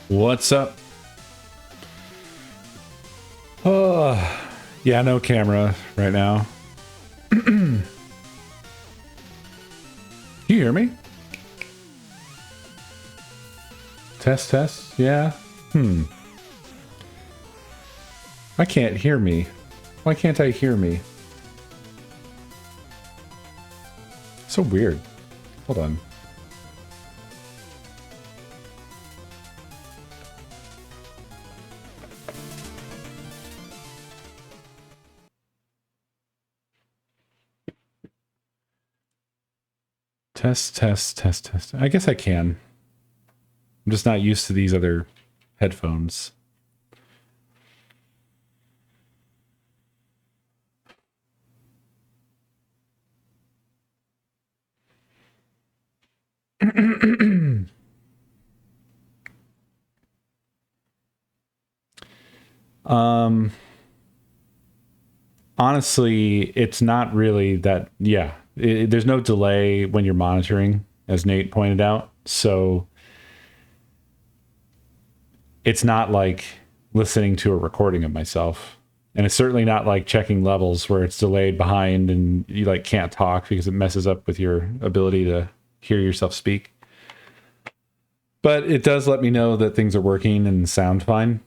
What's up? Oh, yeah, no camera right now. Can you hear me? Test, test, yeah. I can't hear me. Why can't I hear me? So weird. Hold on. Test, test, test, test. I guess I can. I'm just not used to these other headphones. Honestly, it's not really that. Yeah, there's no delay when you're monitoring, as Nate pointed out. So it's not like listening to a recording of myself. And it's certainly not like checking levels where it's delayed behind and you like can't talk because it messes up with your ability to hear yourself speak. But it does let me know that things are working and sound fine.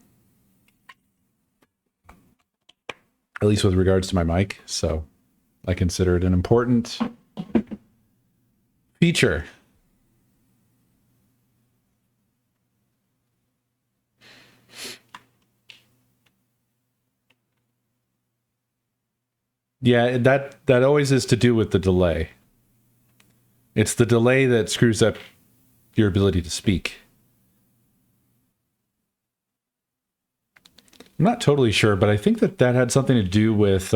At least with regards to my mic. So I consider it an important feature. Yeah, that always is to do with the delay. It's the delay that screws up your ability to speak. I'm not totally sure, but I think that had something to do with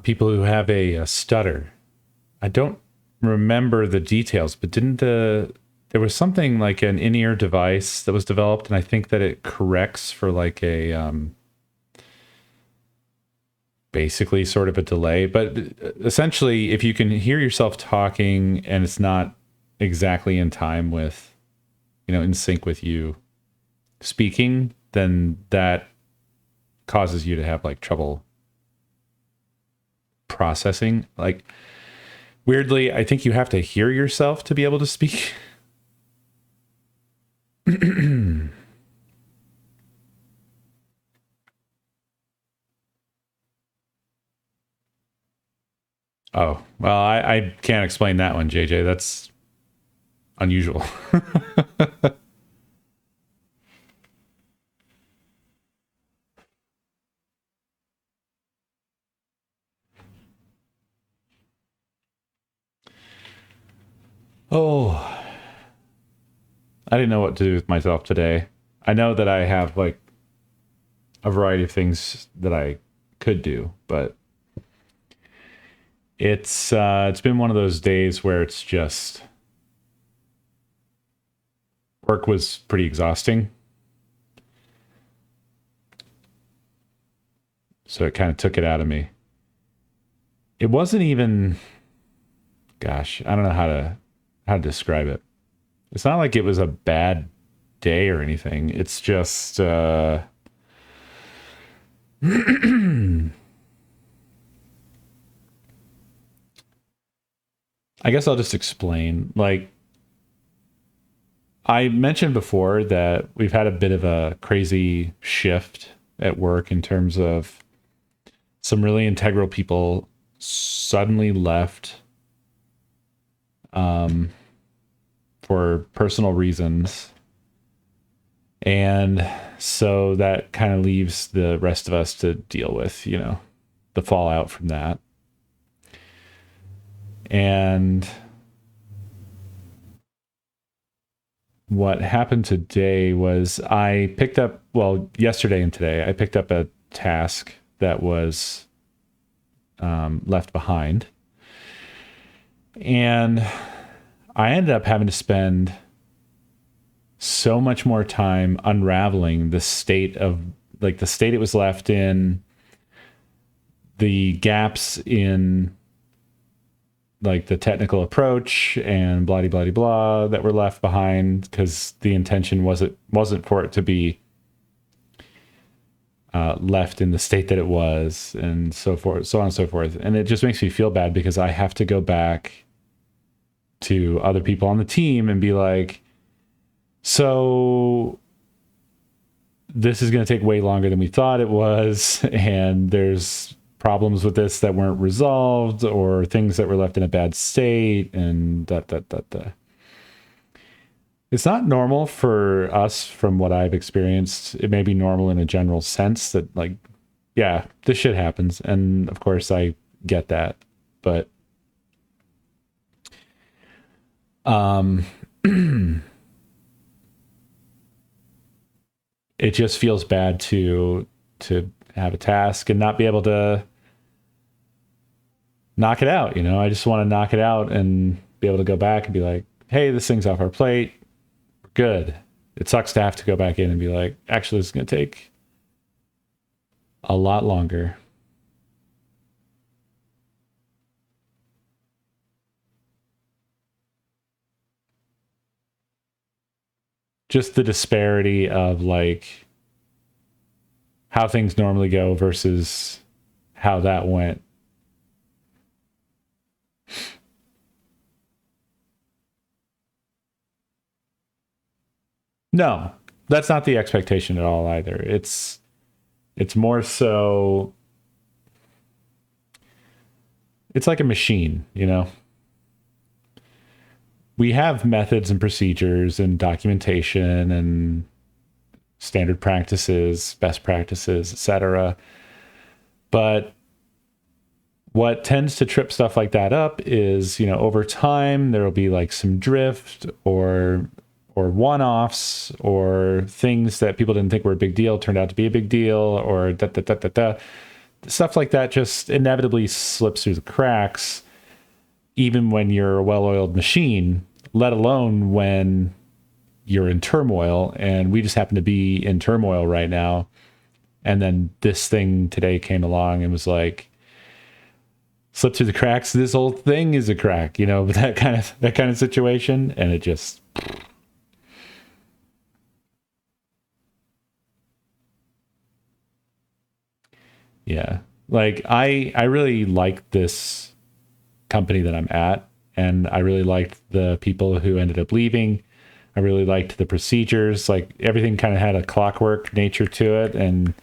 people who have a stutter. I don't remember the details, but there was something like an in-ear device that was developed, and I think that it corrects for like a basically sort of a delay. But essentially, if you can hear yourself talking and it's not exactly in time with, in sync with you speaking, then that causes you to have like trouble processing. Like, weirdly, I think you have to hear yourself to be able to speak. Oh, well, I can't explain that one, JJ. That's unusual. Oh, I didn't know what to do with myself today. I know that I have like a variety of things that I could do, but it's been one of those days where it's just work was pretty exhausting. So it kind of took it out of me. It wasn't even, gosh, I don't know how to describe it. It's not like it was a bad day or anything. It's just I guess I'll just explain. Like, I mentioned before that we've had a bit of a crazy shift at work in terms of some really integral people suddenly left for personal reasons. And so that kind of leaves the rest of us to deal with, the fallout from that. And what happened today was yesterday and today, I picked up a task that was left behind. And I ended up having to spend so much more time unraveling the state it was left in, the gaps in like the technical approach and blah blah blah that were left behind, because the intention wasn't for it to be left in the state that it was, and so forth, so on and so forth. And it just makes me feel bad because I have to go back to other people on the team and be like, so this is going to take way longer than we thought it was, and there's problems with this that weren't resolved, or things that were left in a bad state, and that. It's not normal for us, from what I've experienced. It may be normal in a general sense that, like, yeah, this shit happens, and of course I get that, but it just feels bad to have a task and not be able to knock it out. I just want to knock it out and be able to go back and be like, hey, this thing's off our plate. We're good. It sucks to have to go back in and be like, actually, this is going to take a lot longer. Just the disparity of like how things normally go versus how that went. No, that's not the expectation at all either. It's more so, it's like a machine, We have methods and procedures and documentation and standard practices, best practices, etc. But what tends to trip stuff like that up is, over time there will be like some drift or one-offs, or things that people didn't think were a big deal turned out to be a big deal, or stuff like that just inevitably slips through the cracks, even when you're a well-oiled machine, let alone when you're in turmoil. And we just happen to be in turmoil right now. And then this thing today came along and was like, slipped through the cracks. This whole thing is a crack, that kind of situation. And it just, yeah, like I really like this company that I'm at, and I really liked the people who ended up leaving. I really liked the procedures, like everything kind of had a clockwork nature to it. And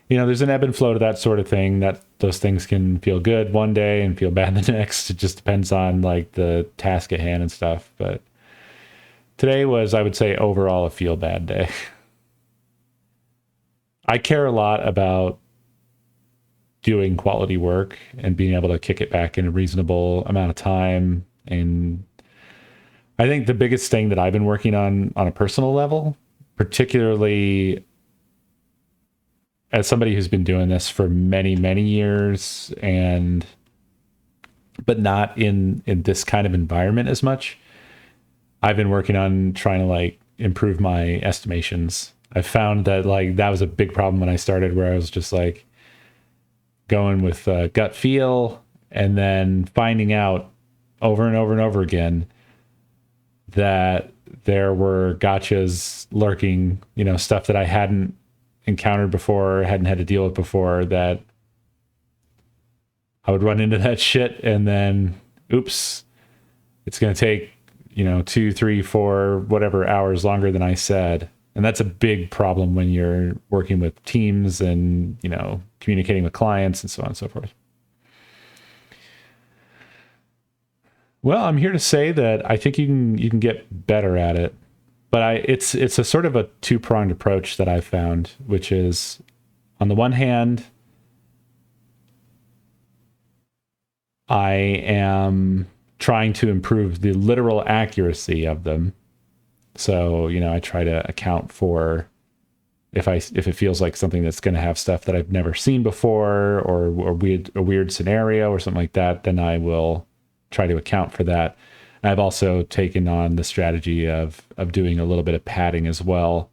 there's an ebb and flow to that sort of thing, that those things can feel good one day and feel bad the next. It just depends on like the task at hand and stuff. But today was, I would say, overall a feel bad day. I care a lot about doing quality work and being able to kick it back in a reasonable amount of time. And I think the biggest thing that I've been working on a personal level, particularly as somebody who's been doing this for many, many years, but not in this kind of environment as much, I've been working on trying to like improve my estimations. I found that like that was a big problem when I started, where I was just like going with gut feel, and then finding out over and over and over again that there were gotchas lurking, stuff that I hadn't encountered before, hadn't had to deal with before, that I would run into that shit, and then oops, it's going to take 2, 3, 4 whatever hours longer than I said. And that's a big problem when you're working with teams and communicating with clients and so on and so forth. Well, I'm here to say that I think you can get better at it, but it's a sort of a two-pronged approach that I've found, which is, on the one hand, I am trying to improve the literal accuracy of them. So, I try to account for if it feels like something that's going to have stuff that I've never seen before, or a weird scenario or something like that, then I will try to account for that. I've also taken on the strategy of doing a little bit of padding as well,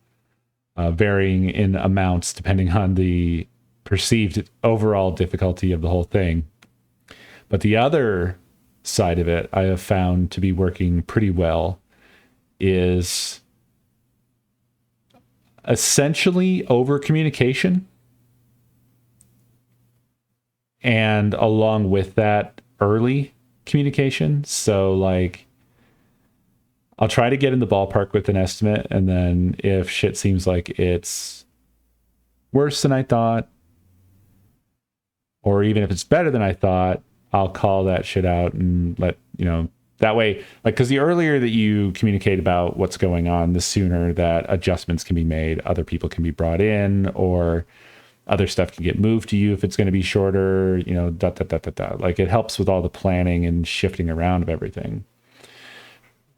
varying in amounts depending on the perceived overall difficulty of the whole thing. But the other side of it I have found to be working pretty well is essentially over communication, and along with that, early communication. So like, I'll try to get in the ballpark with an estimate, and then if shit seems like it's worse than I thought, or even if it's better than I thought, I'll call that shit out and let, that way, like, because the earlier that you communicate about what's going on, the sooner that adjustments can be made, other people can be brought in, or other stuff can get moved to you if it's going to be shorter, Like, it helps with all the planning and shifting around of everything.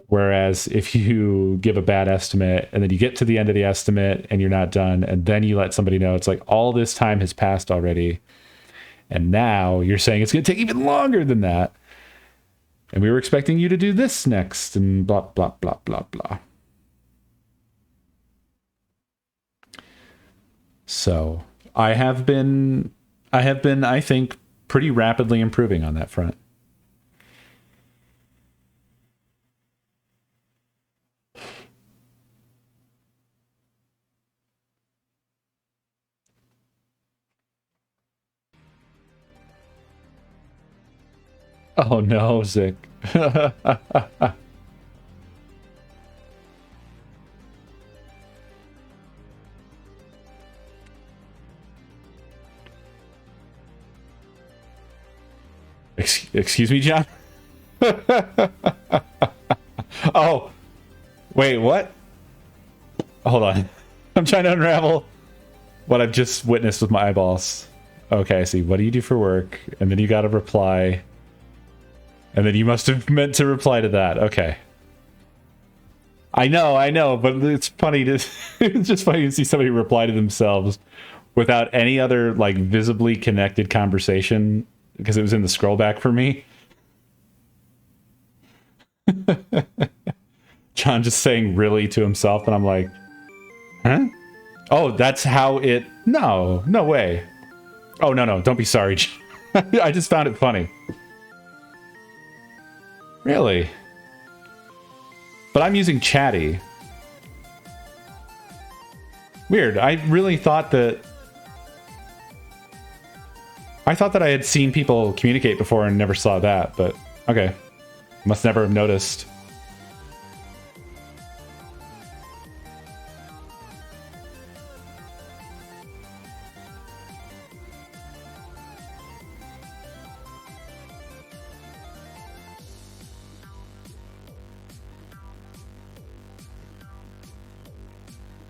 Whereas if you give a bad estimate and then you get to the end of the estimate and you're not done, and then you let somebody know, it's like all this time has passed already, and now you're saying it's going to take even longer than that, and we were expecting you to do this next, and blah, blah, blah, blah, blah. So I have been, I think, pretty rapidly improving on that front. Oh no, Zick. Excuse me, John? Oh, wait, what? Hold on. I'm trying to unravel what I've just witnessed with my eyeballs. Okay, I see. What do you do for work? And then you got to reply. And then you must have meant to reply to that. Okay. I know, but it's funny to it's just funny to see somebody reply to themselves without any other like visibly connected conversation, because it was in the scroll back for me. John just saying really to himself, and I'm like, huh? Oh, that's how it... No way. Oh, no, don't be sorry. I just found it funny. Really? But I'm using Chatty. Weird. I really thought that... I thought that I had seen people communicate before and never saw that, but okay. Must never have noticed.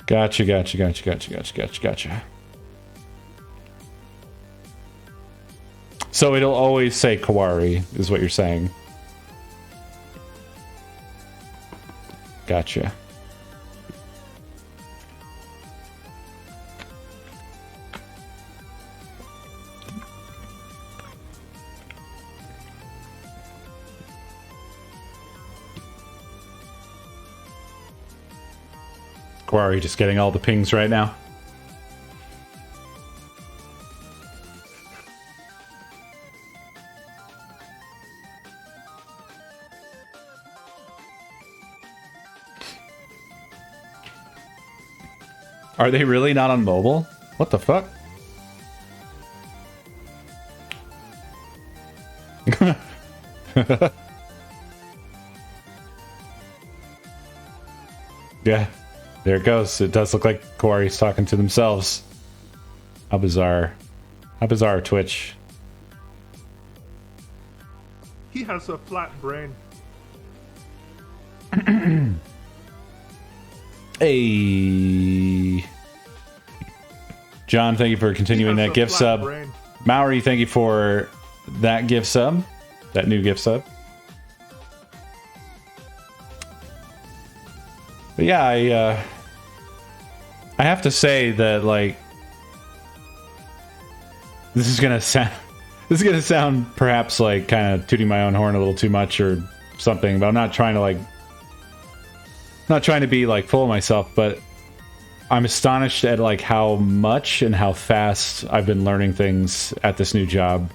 Gotcha. So it'll always say Kawari, is what you're saying. Gotcha. Kawari just getting all the pings right now. Are they really not on mobile? What the fuck? Yeah, there it goes. It does look like Kawari's talking to themselves. How bizarre. How bizarre, Twitch. He has a flat brain. Hey. John, thank you for continuing that gift sub. Brain. Maori, thank you for that gift sub. That new gift sub. But yeah, I have to say that, like, this is gonna sound perhaps like kind of tooting my own horn a little too much or something, but I'm not trying to be like full of myself, but I'm astonished at like how much and how fast I've been learning things at this new job.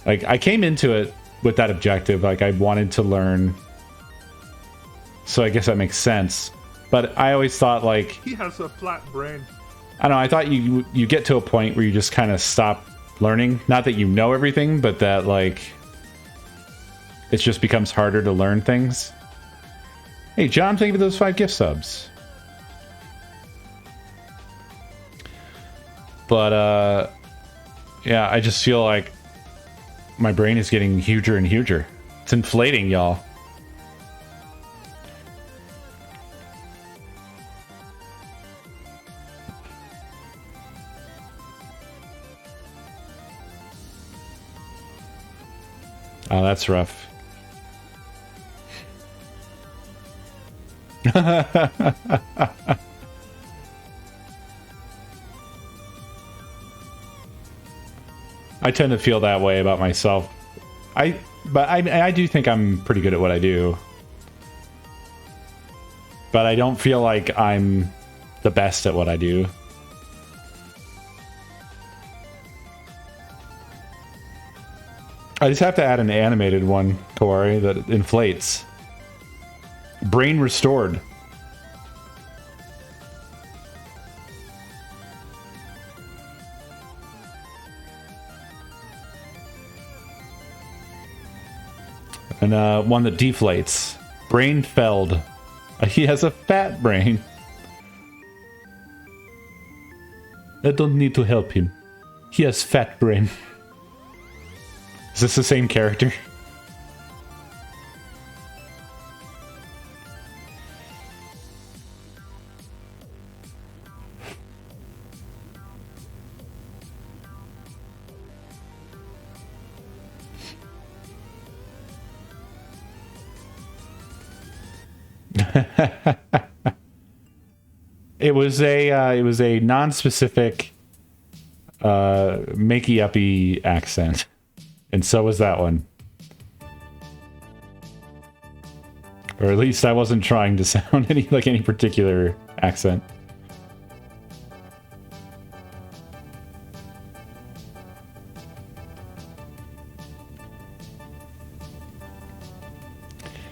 Like, I came into it with that objective. Like, I wanted to learn. So I guess that makes sense. But I always thought, like, He has a flat brain. I don't know, I thought you get to a point where you just kind of stop learning. Not that you know everything, but that, like, it just becomes harder to learn things. Hey, John, thank you for those 5 gift subs. But, yeah, I just feel like my brain is getting huger and huger. It's inflating, y'all. Oh, that's rough. I tend to feel that way about myself. But I do think I'm pretty good at what I do. But I don't feel like I'm the best at what I do. I just have to add an animated one, Kawari, that inflates. Brain restored. And one that deflates. Brain felled. He has a fat brain. I don't need to help him. He has fat brain. Is this the same character? It was a non-specific makey-uppy accent. And so was that one. Or at least I wasn't trying to sound any particular accent.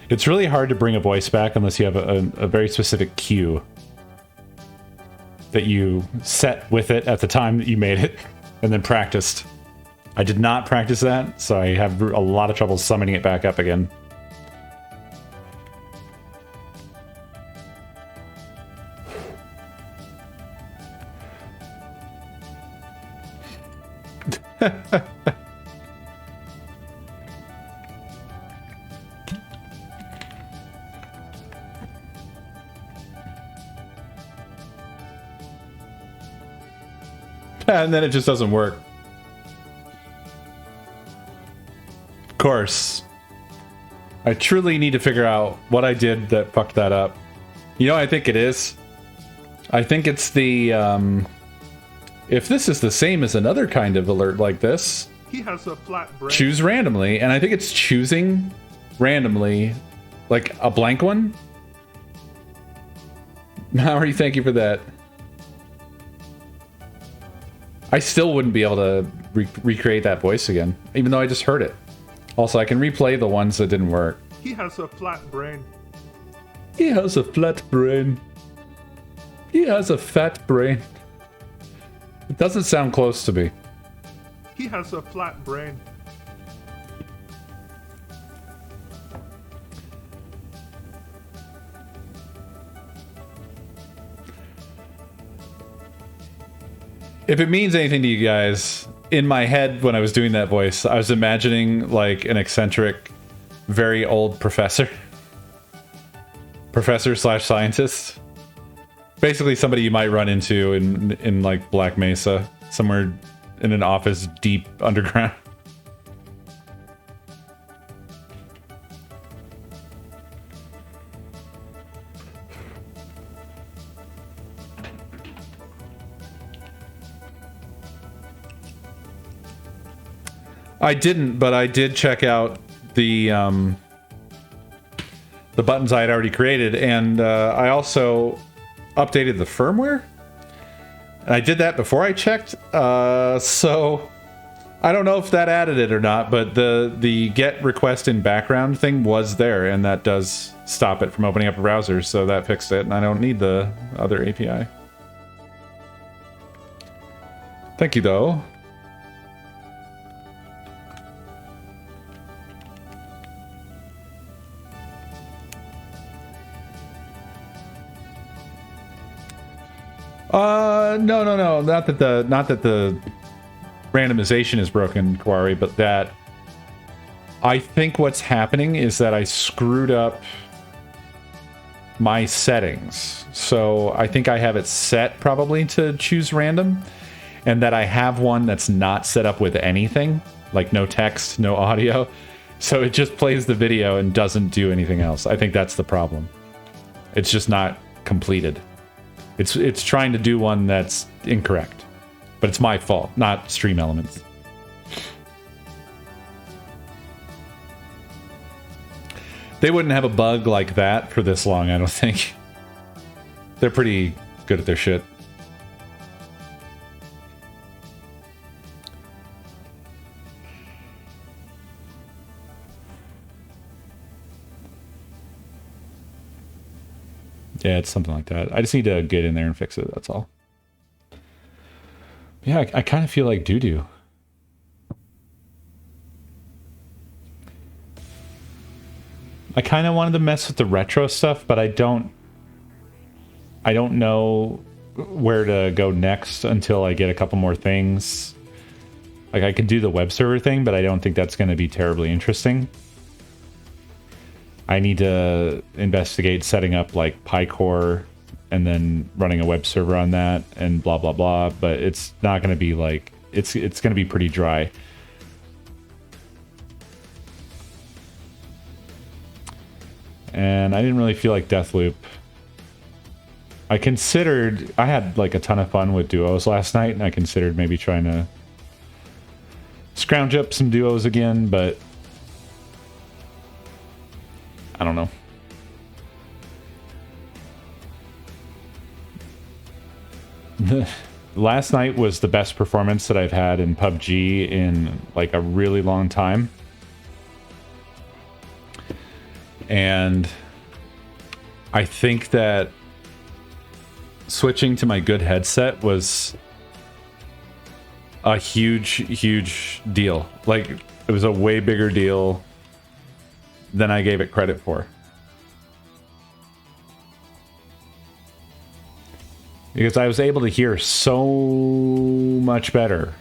It's really hard to bring a voice back unless you have a very specific cue that you set with it at the time that you made it and then practiced. I did not practice that, so I have a lot of trouble summoning it back up again. And then it just doesn't work. Of course. I truly need to figure out what I did that fucked that up. You know what I think it is? I think it's the, if this is the same as another kind of alert like this, He has a flat brain. choose randomly, and I think it's choosing randomly, like a blank one. Mallory, thank you for that. I still wouldn't be able to recreate that voice again, even though I just heard it. Also, I can replay the ones that didn't work. He has a flat brain. He has a flat brain. He has a fat brain. It doesn't sound close to me. He has a flat brain. If it means anything to you guys, in my head when I was doing that voice, I was imagining like an eccentric, very old professor. Professor/scientist. Basically somebody you might run into in like Black Mesa, somewhere in an office deep underground. I didn't, but I did check out the buttons I had already created, and I also updated the firmware. And I did that before I checked, so I don't know if that added it or not, but the get request in background thing was there, and that does stop it from opening up a browser, so that fixed it, and I don't need the other API. Thank you, though. No. Not that the randomization is broken, Quarry, but that I think what's happening is that I screwed up my settings. So I think I have it set probably to choose random, and that I have one that's not set up with anything, like no text, no audio. So it just plays the video and doesn't do anything else. I think that's the problem. It's just not completed. It's trying to do one that's incorrect. But it's my fault, not Stream Elements. They wouldn't have a bug like that for this long, I don't think. They're pretty good at their shit. Yeah, it's something like that. I just need to get in there and fix it, that's all. Yeah, I kind of feel like doo-doo. I kind of wanted to mess with the retro stuff, but I don't know where to go next until I get a couple more things. Like, I could do the web server thing, but I don't think that's going to be terribly interesting. I need to investigate setting up like PyCore and then running a web server on that and blah blah blah, but it's not going to be like it's going to be pretty dry. And I didn't really feel like Deathloop. I had like a ton of fun with duos last night, and I considered maybe trying to scrounge up some duos again, but I don't know. Last night was the best performance that I've had in PUBG in like a really long time. And I think that switching to my good headset was a huge deal. Like, it was a way bigger deal than I gave it credit for. Because I was able to hear so much better.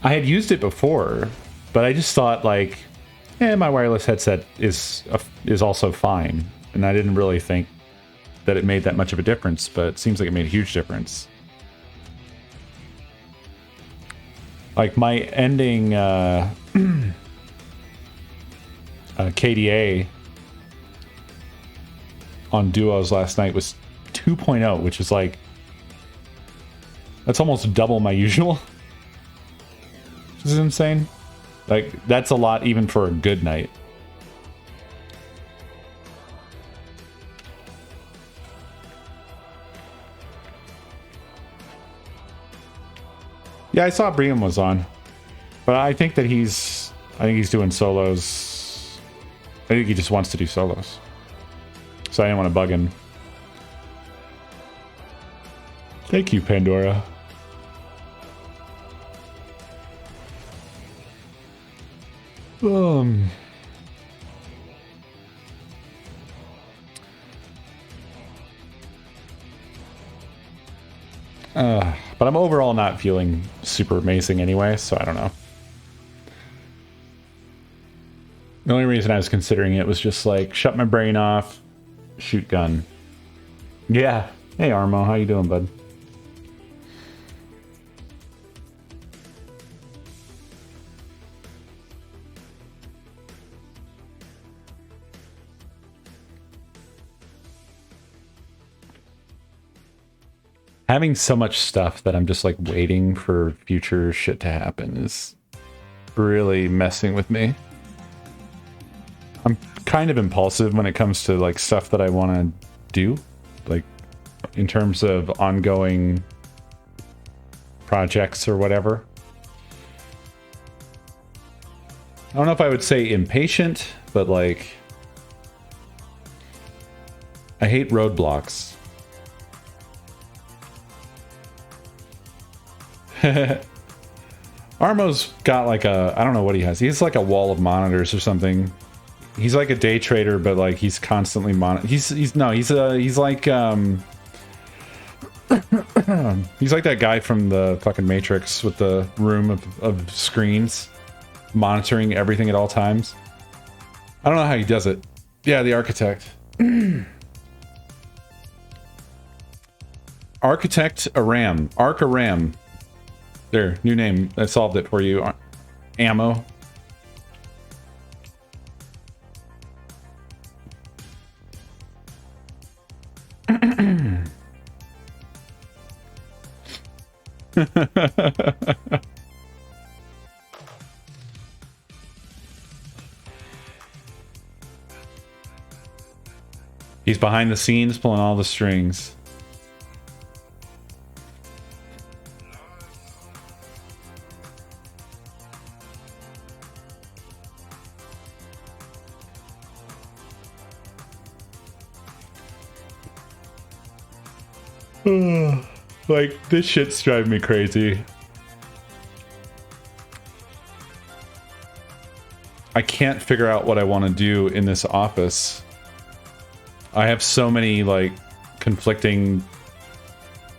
I had used it before, but I just thought like, my wireless headset is also fine. And I didn't really think that it made that much of a difference, but it seems like it made a huge difference. Like my ending KDA on duos last night was 2.0, which is like, that's almost double my usual. This is insane. Like, that's a lot even for a good night. Yeah, I saw Briam was on, but I think he's doing solos. I think he just wants to do solos, so I didn't want to bug him. Thank you, Pandora. But I'm overall not feeling super amazing anyway, so I don't know. The only reason I was considering it was just like, shut my brain off, shoot gun. Yeah. Hey, Armo, how you doing, bud? Having so much stuff that I'm just like waiting for future shit to happen is really messing with me. I'm kind of impulsive when it comes to like stuff that I want to do, like in terms of ongoing projects or whatever. I don't know if I would say impatient, but like, I hate roadblocks. Armo's got like a, I don't know what he has. He has like a wall of monitors or something. He's like a day trader, but like he's constantly he's like he's like that guy from the fucking Matrix with the room of screens monitoring everything at all times. I don't know how he does it. Yeah, the architect. Architect Aram. Arc Aram. There, new name. I solved it for you. Ammo. He's behind the scenes pulling all the strings. Like, this shit's driving me crazy. I can't figure out what I want to do in this office. I have so many, like, conflicting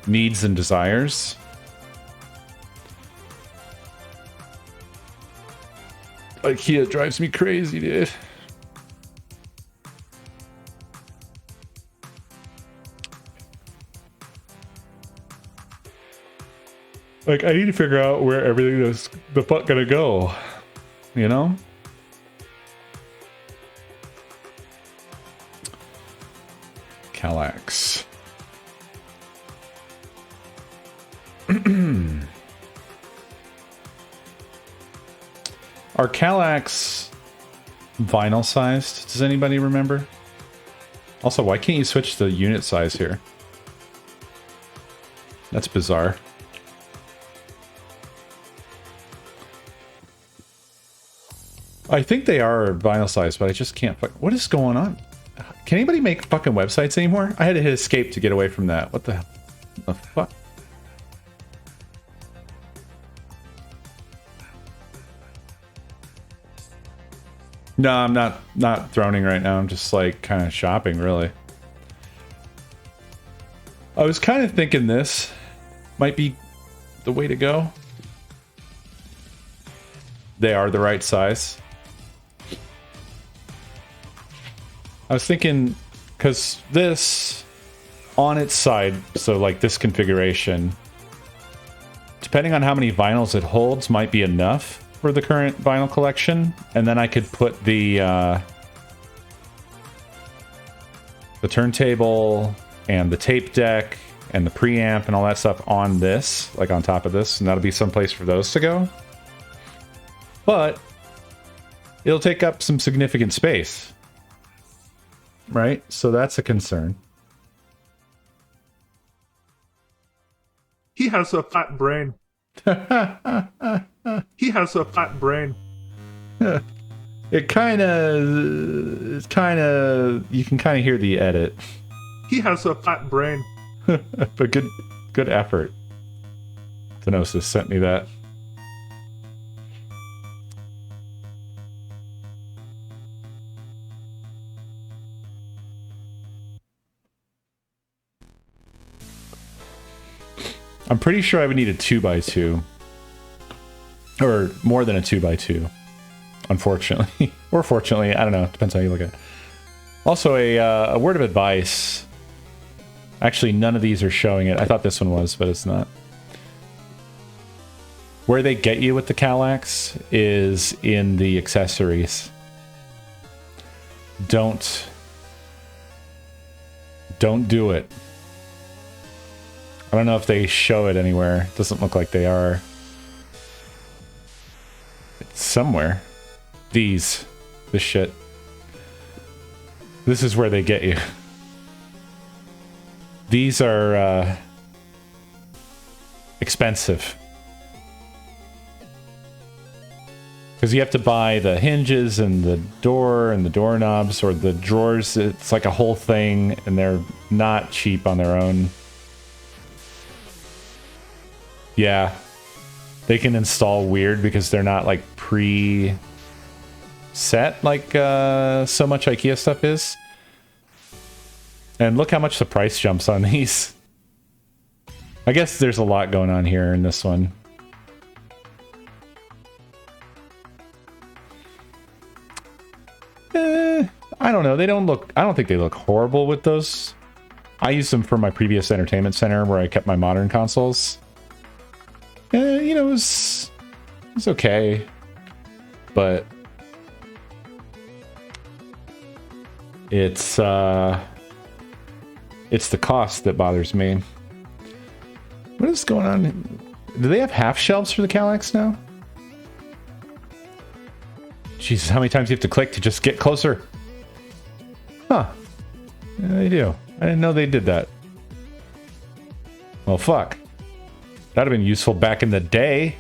needs and desires. IKEA drives me crazy, dude. Like, I need to figure out where everything is the fuck gonna go. You know? Kallax. Are Kallax vinyl sized? Does anybody remember? Also, why can't you switch the unit size here? That's bizarre. I think they are vinyl size, but I just can't. What is going on? Can anybody make fucking websites anymore? I had to hit escape to get away from that. What the fuck? No, I'm not droning right now. I'm just like kind of shopping, really. I was kind of thinking this might be the way to go. They are the right size. I was thinking, because this, on its side, so like this configuration, depending on how many vinyls it holds, might be enough for the current vinyl collection. And then I could put the turntable and the tape deck and the preamp and all that stuff on this, like on top of this, and that'll be someplace for those to go. But it'll take up some significant space. Right? So that's a concern. He has a fat brain. He has a fat brain. It's kind of, you can kind of hear the edit. He has a fat brain. But good effort. Thenosis sent me that. I'm pretty sure I would need a 2x2. Or more than a 2x2. Unfortunately. Or fortunately, I don't know. Depends how you look at it. Also, a word of advice. Actually, none of these are showing it. I thought this one was, but it's not. Where they get you with the Kallax is in the accessories. Don't do it. I don't know if they show it anywhere. It doesn't look like they are. It's somewhere. This shit. This is where they get you. These are expensive. Because you have to buy the hinges and the door and the doorknobs or the drawers. It's like a whole thing, and they're not cheap on their own. Yeah. They can install weird because they're not like pre-set like so much IKEA stuff is. And look how much the price jumps on these. I guess there's a lot going on here in this one. I don't know. They don't look... I don't think they look horrible with those. I used them for my previous entertainment center where I kept my modern consoles. You know, it was okay. But... It's the cost that bothers me. What is going on? Do they have half shelves for the Kallax now? Jesus, how many times do you have to click to just get closer? Huh. Yeah, they do. I didn't know they did that. Well, fuck. That'd have been useful back in the day.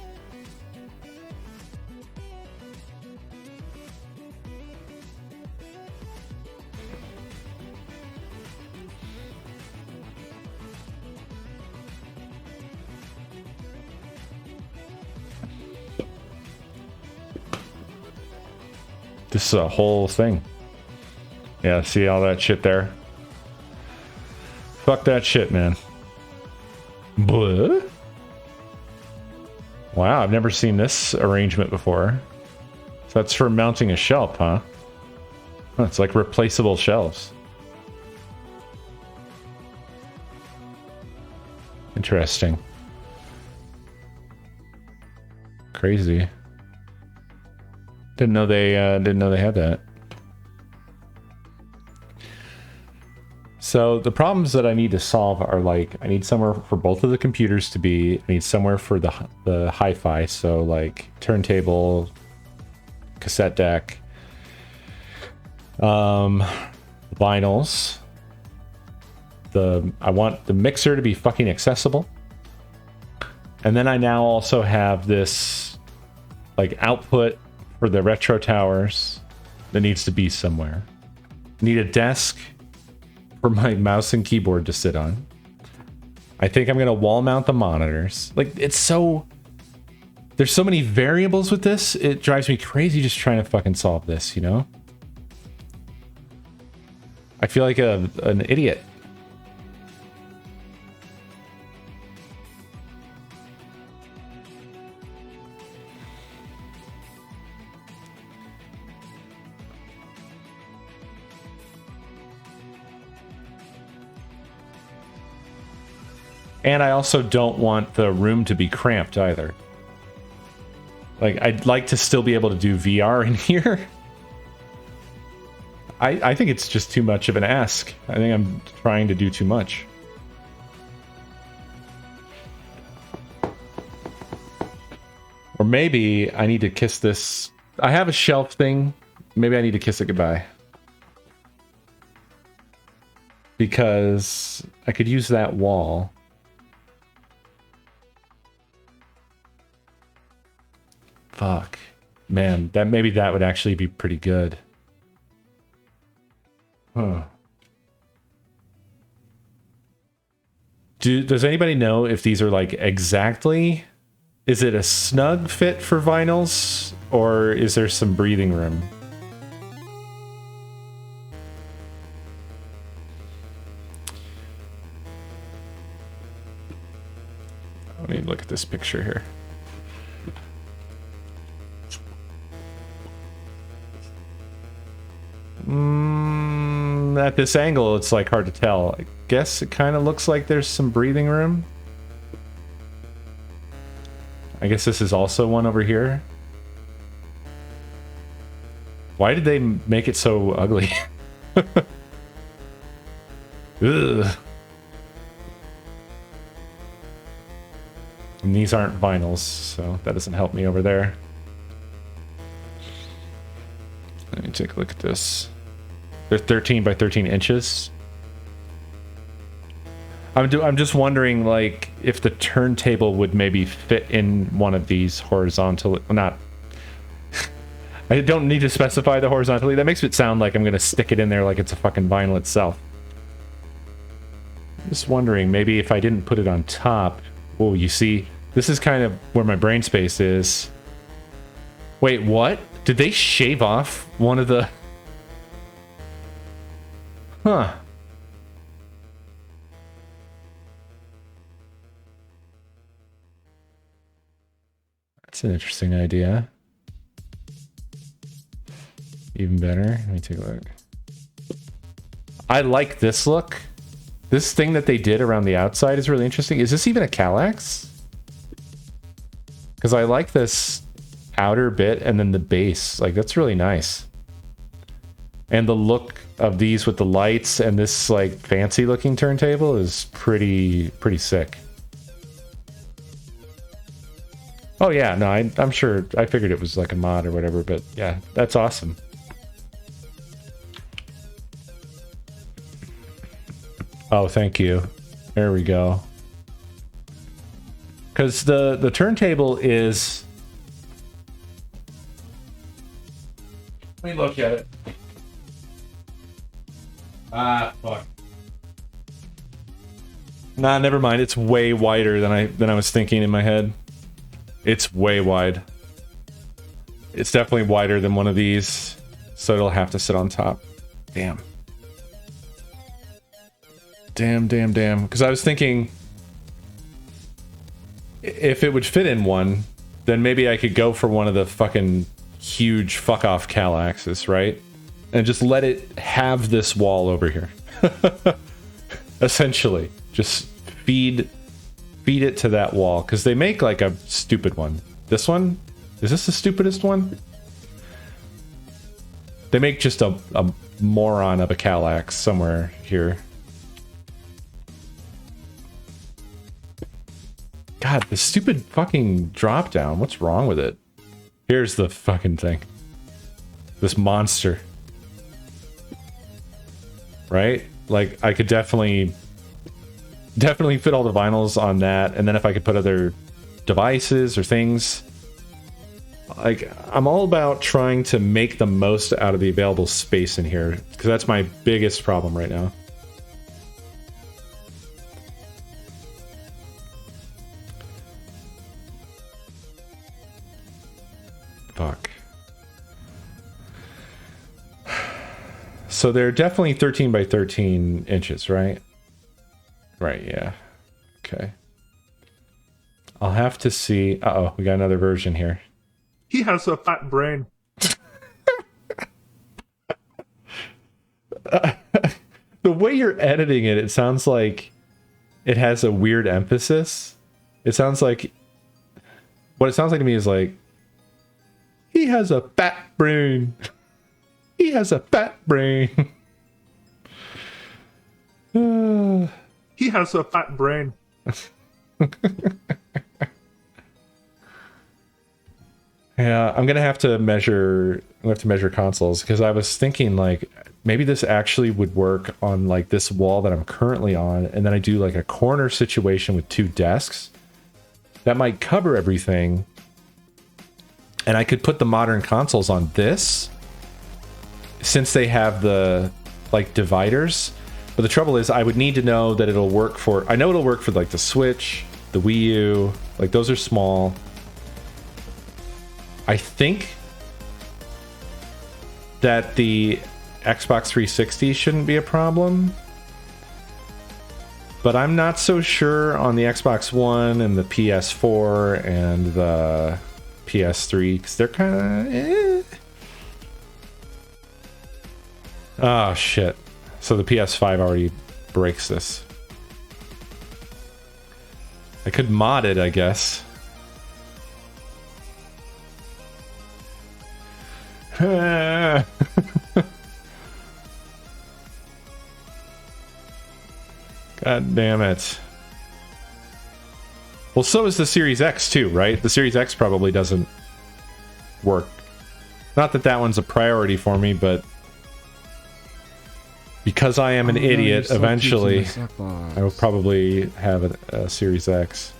This is a whole thing. Yeah, see all that shit there? Fuck that shit, man. Blah. Wow, I've never seen this arrangement before. So that's for mounting a shelf, huh? Oh, it's like replaceable shelves. Interesting. Crazy. Didn't know they had that. So the problems that I need to solve are like, I need somewhere for both of the computers to be. I need somewhere for the hi-fi, so like turntable, cassette deck, vinyls. I want the mixer to be fucking accessible. And then I now also have this like output for the retro towers that needs to be somewhere. Need a desk for my mouse and keyboard to sit on. I think I'm gonna wall mount the monitors. Like, it's so... There's so many variables with this, it drives me crazy just trying to fucking solve this, you know? I feel like an idiot. And I also don't want the room to be cramped either. Like, I'd like to still be able to do VR in here. I think it's just too much of an ask. I think I'm trying to do too much. Or maybe I need to kiss this... I have a shelf thing. Maybe I need to kiss it goodbye. Because I could use that wall. Fuck. Man, maybe that would actually be pretty good. Huh. Does anybody know if these are like exactly... Is it a snug fit for vinyls? Or is there some breathing room? Let me look at this picture here. At this angle, it's like hard to tell. I guess it kind of looks like there's some breathing room. I guess this is also one over here. Why did they make it so ugly? Ugh. And these aren't vinyls, so that doesn't help me over there. Let me take a look at this. They're 13 by 13 inches. I'm just wondering, like, if the turntable would maybe fit in one of these horizontally. Not. I don't need to specify the horizontally. That makes it sound like I'm going to stick it in there like it's a fucking vinyl itself. Just wondering, maybe if I didn't put it on top... Oh, you see, this is kind of where my brain space is. Wait, what? Did they shave off one of the... Huh. That's an interesting idea. Even better. Let me take a look. I like this look. This thing that they did around the outside is really interesting. Is this even a Kallax? Because I like this outer bit and then the base. Like, that's really nice. And the look of these with the lights and this, like, fancy looking turntable is pretty sick. Oh, yeah. No, I'm sure. I figured it was like a mod or whatever, but yeah, that's awesome. Oh, thank you. There we go. Because the turntable is... Let me look at it. Ah, fuck. Nah, never mind. It's way wider than I was thinking in my head. It's way wide. It's definitely wider than one of these, so it'll have to sit on top. Damn. Damn. Because I was thinking, if it would fit in one, then maybe I could go for one of the fucking huge fuck-off Kallaxes, right? And just let it have this wall over here. Essentially. Just feed it to that wall. Because they make like a stupid one. This one? Is this the stupidest one? They make just a moron of a Kallax somewhere here. God, this stupid fucking drop down. What's wrong with it? Here's the fucking thing. This monster. Right? Like, I could definitely fit all the vinyls on that, and then if I could put other devices or things. Like, I'm all about trying to make the most out of the available space in here, because that's my biggest problem right now. Fuck. So they're definitely 13 by 13 inches, right? Right, yeah. Okay. I'll have to see. Uh-oh, we got another version here. He has a fat brain. The way you're editing it, it sounds like it has a weird emphasis. It sounds like... What it sounds like to me is like... He has a fat brain. He has a fat brain. He has a fat brain. Yeah, I'm gonna have to measure. I have to measure consoles because I was thinking like maybe this actually would work on like this wall that I'm currently on, and then I do like a corner situation with two desks that might cover everything, and I could put the modern consoles on this since they have the like dividers. But the trouble is, I would need to know that it'll work for. I know it'll work for like the Switch, the Wii U, like those are small. I think that the Xbox 360 shouldn't be a problem, but I'm not so sure on the Xbox One and the PS4 and the PS3 because they're kind of Oh shit. So the PS5 already breaks this. I could mod it, I guess. God damn it. Well, so is the Series X too, right? The Series X probably doesn't work. Not that that one's a priority for me, but because I am an idiot, eventually I will probably have a Series X.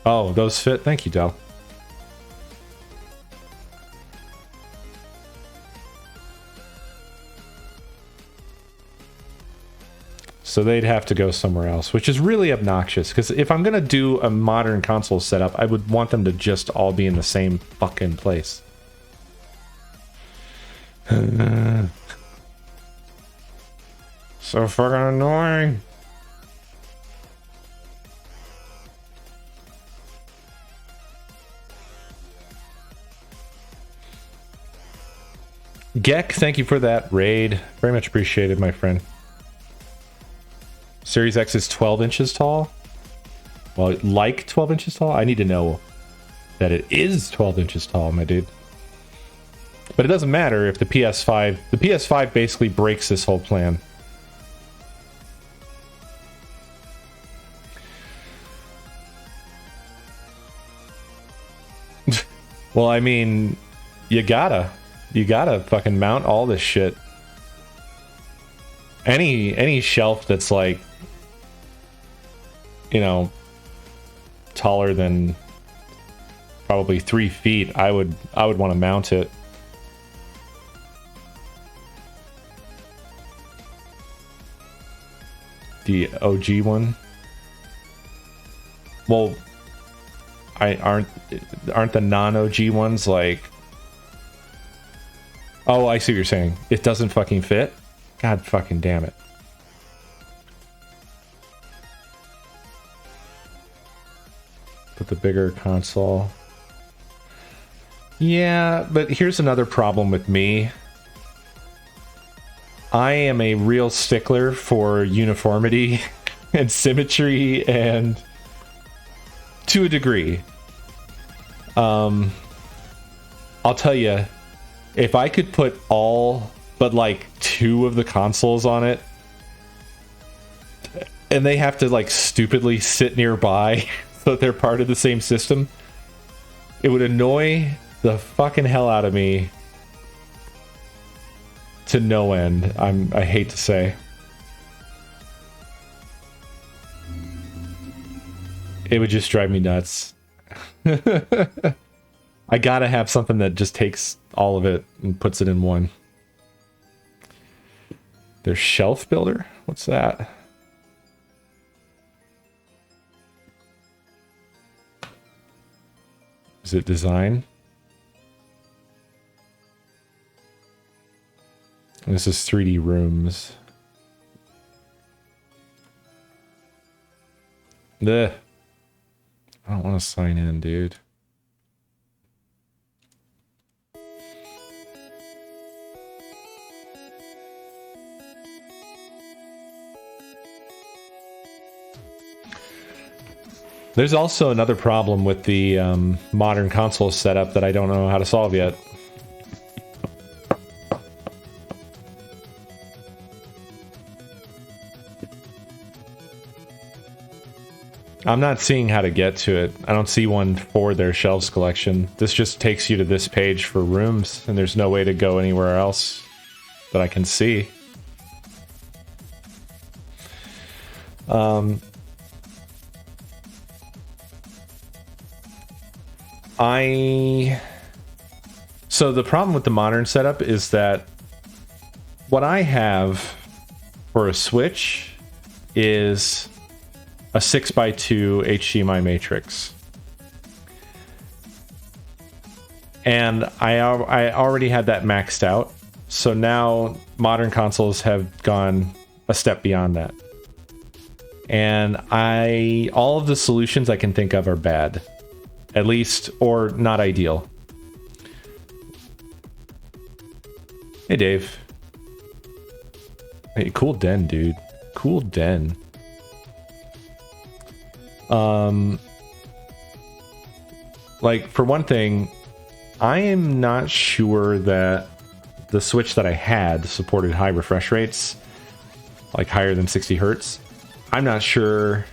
Oh, those fit? Thank you, Del. so they'd have to go somewhere else, which is really obnoxious, because if I'm going to do a modern console setup, I would want them to just all be in the same fucking place. So fucking annoying. Gek, thank you for that raid. Very much appreciated, my friend. Series X is 12 inches tall. Well, like 12 inches tall? I need to know that it is 12 inches tall, my dude. But it doesn't matter if the PS5... The PS5 basically breaks this whole plan. Well, I mean, you gotta fucking mount all this shit. Any shelf that's like, you know, taller than probably 3 feet, I would want to mount it. The OG one. Well, aren't the non-OG ones like... Oh, I see what you're saying. It doesn't fucking fit? God fucking damn it. Put the bigger console. Yeah, but here's another problem with me. I am a real stickler for uniformity and symmetry, and to a degree. I'll tell you, if I could put all but like 2 of the consoles on it, and they have to like stupidly sit nearby so that they're part of the same system, it would annoy the fucking hell out of me to no end. I hate to say. It would just drive me nuts. I gotta have something that just takes all of it and puts it in one. There's Shelf Builder? What's that? Is it design? This is 3D rooms. Ugh. I don't want to sign in, dude. There's also another problem with the modern console setup that I don't know how to solve yet. I'm not seeing how to get to it. I don't see one for their shelves collection. This just takes you to this page for rooms, and there's no way to go anywhere else that I can see. So the problem with the modern setup is that what I have for a Switch is a 6x2 HDMI matrix. And I already had that maxed out. So now modern consoles have gone a step beyond that. And all of the solutions I can think of are bad. At least, or not ideal. Hey, Dave. Hey, cool den, dude. Cool den. Like, for one thing, I am not sure that the Switch that I had supported high refresh rates, like higher than 60 hertz. I'm not sure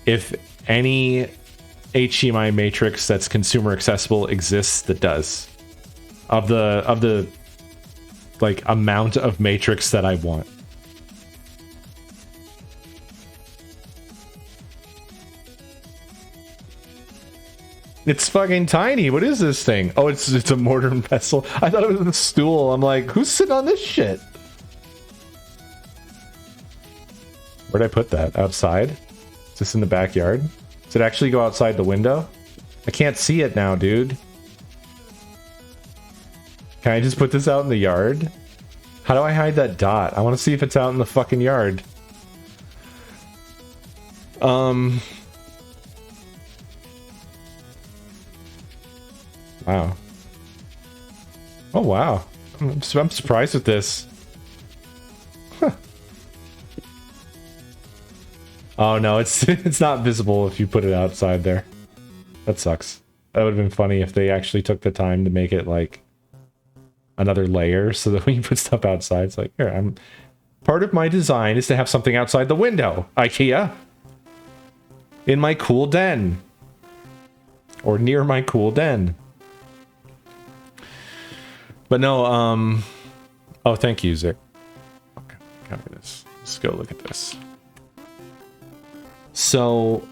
if any HDMI matrix that's consumer accessible exists that does. Of the like amount of matrix that I want. It's fucking tiny. What is this thing? Oh, it's a mortar and pestle. I thought it was a stool. I'm like, who's sitting on this shit? Where'd I put that? Outside? Is this in the backyard? Does it actually go outside the window? I can't see it now, dude. Can I just put this out in the yard? How do I hide that dot? I want to see if it's out in the fucking yard. Wow. Oh, wow. I'm surprised with this. Huh. Oh, no, it's not visible if you put it outside there. That sucks. That would have been funny if they actually took the time to make it, like, another layer so that when you put stuff outside, it's like, here, part of my design is to have something outside the window, IKEA. In my cool den. Or near my cool den. But no, oh, thank you, Zick. Okay, copy this. Let's go look at this. So...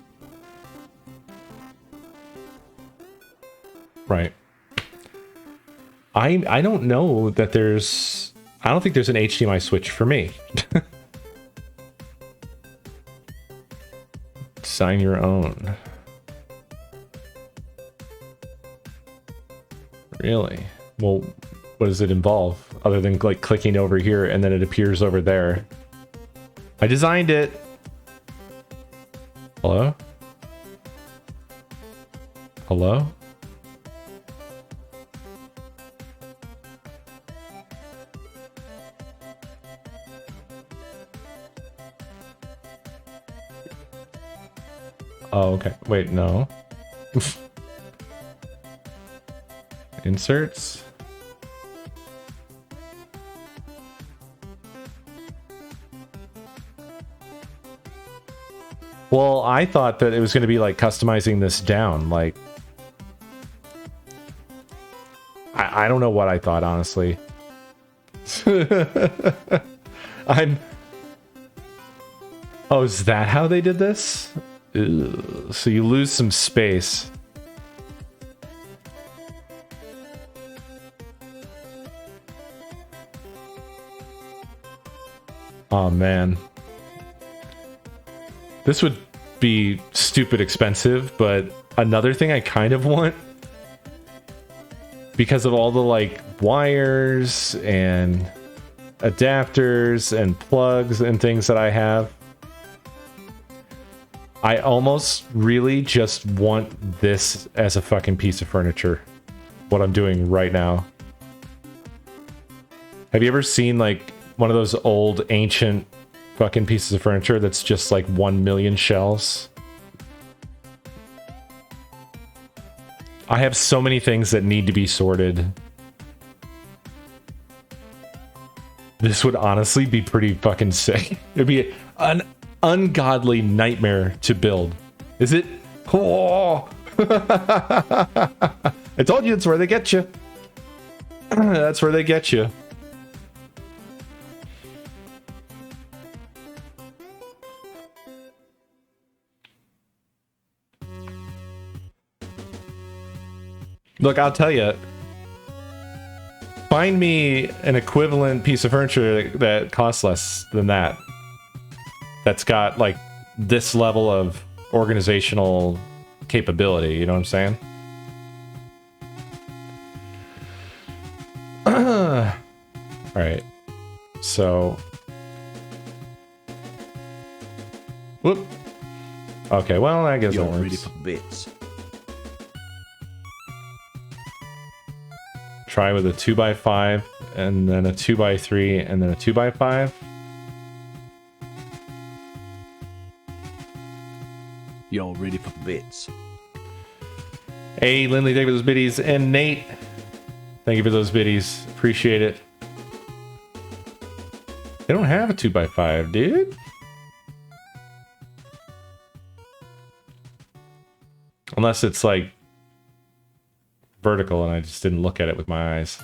Right. I don't know that there's... I don't think there's an HDMI switch for me. Design your own. Really? Well, what does it involve? Other than like clicking over here and then it appears over there. I designed it. Hello? Hello? Oh, okay. Wait, no. Inserts. Well, I thought that it was going to be like customizing this down. Like, I don't know what I thought, honestly. Oh, is that how they did this? Ugh. So you lose some space. Oh, man. This would be stupid expensive, but another thing I kind of want, because of all the like wires and adapters and plugs and things that I have, I almost really just want this as a fucking piece of furniture. What I'm doing right now. Have you ever seen like one of those old ancient fucking pieces of furniture that's just like 1 million shelves? I have so many things that need to be sorted. This would honestly be pretty fucking sick. It'd be an ungodly nightmare to build. Is it? Oh. I told you it's where they get you. That's where they get you. Look, I'll tell you. Find me an equivalent piece of furniture that costs less than that. That's got, like, this level of organizational capability. You know what I'm saying? Alright. So... Whoop. Okay, well, I guess You're that works. ready for bits. Try with a 2x5, and then a 2x3, and then a 2x5. You're ready for bits. Hey, Lindley, thank you for those biddies. And Nate, thank you for those biddies. Appreciate it. They don't have a 2x5, dude. Unless it's like vertical and I just didn't look at it with my eyes.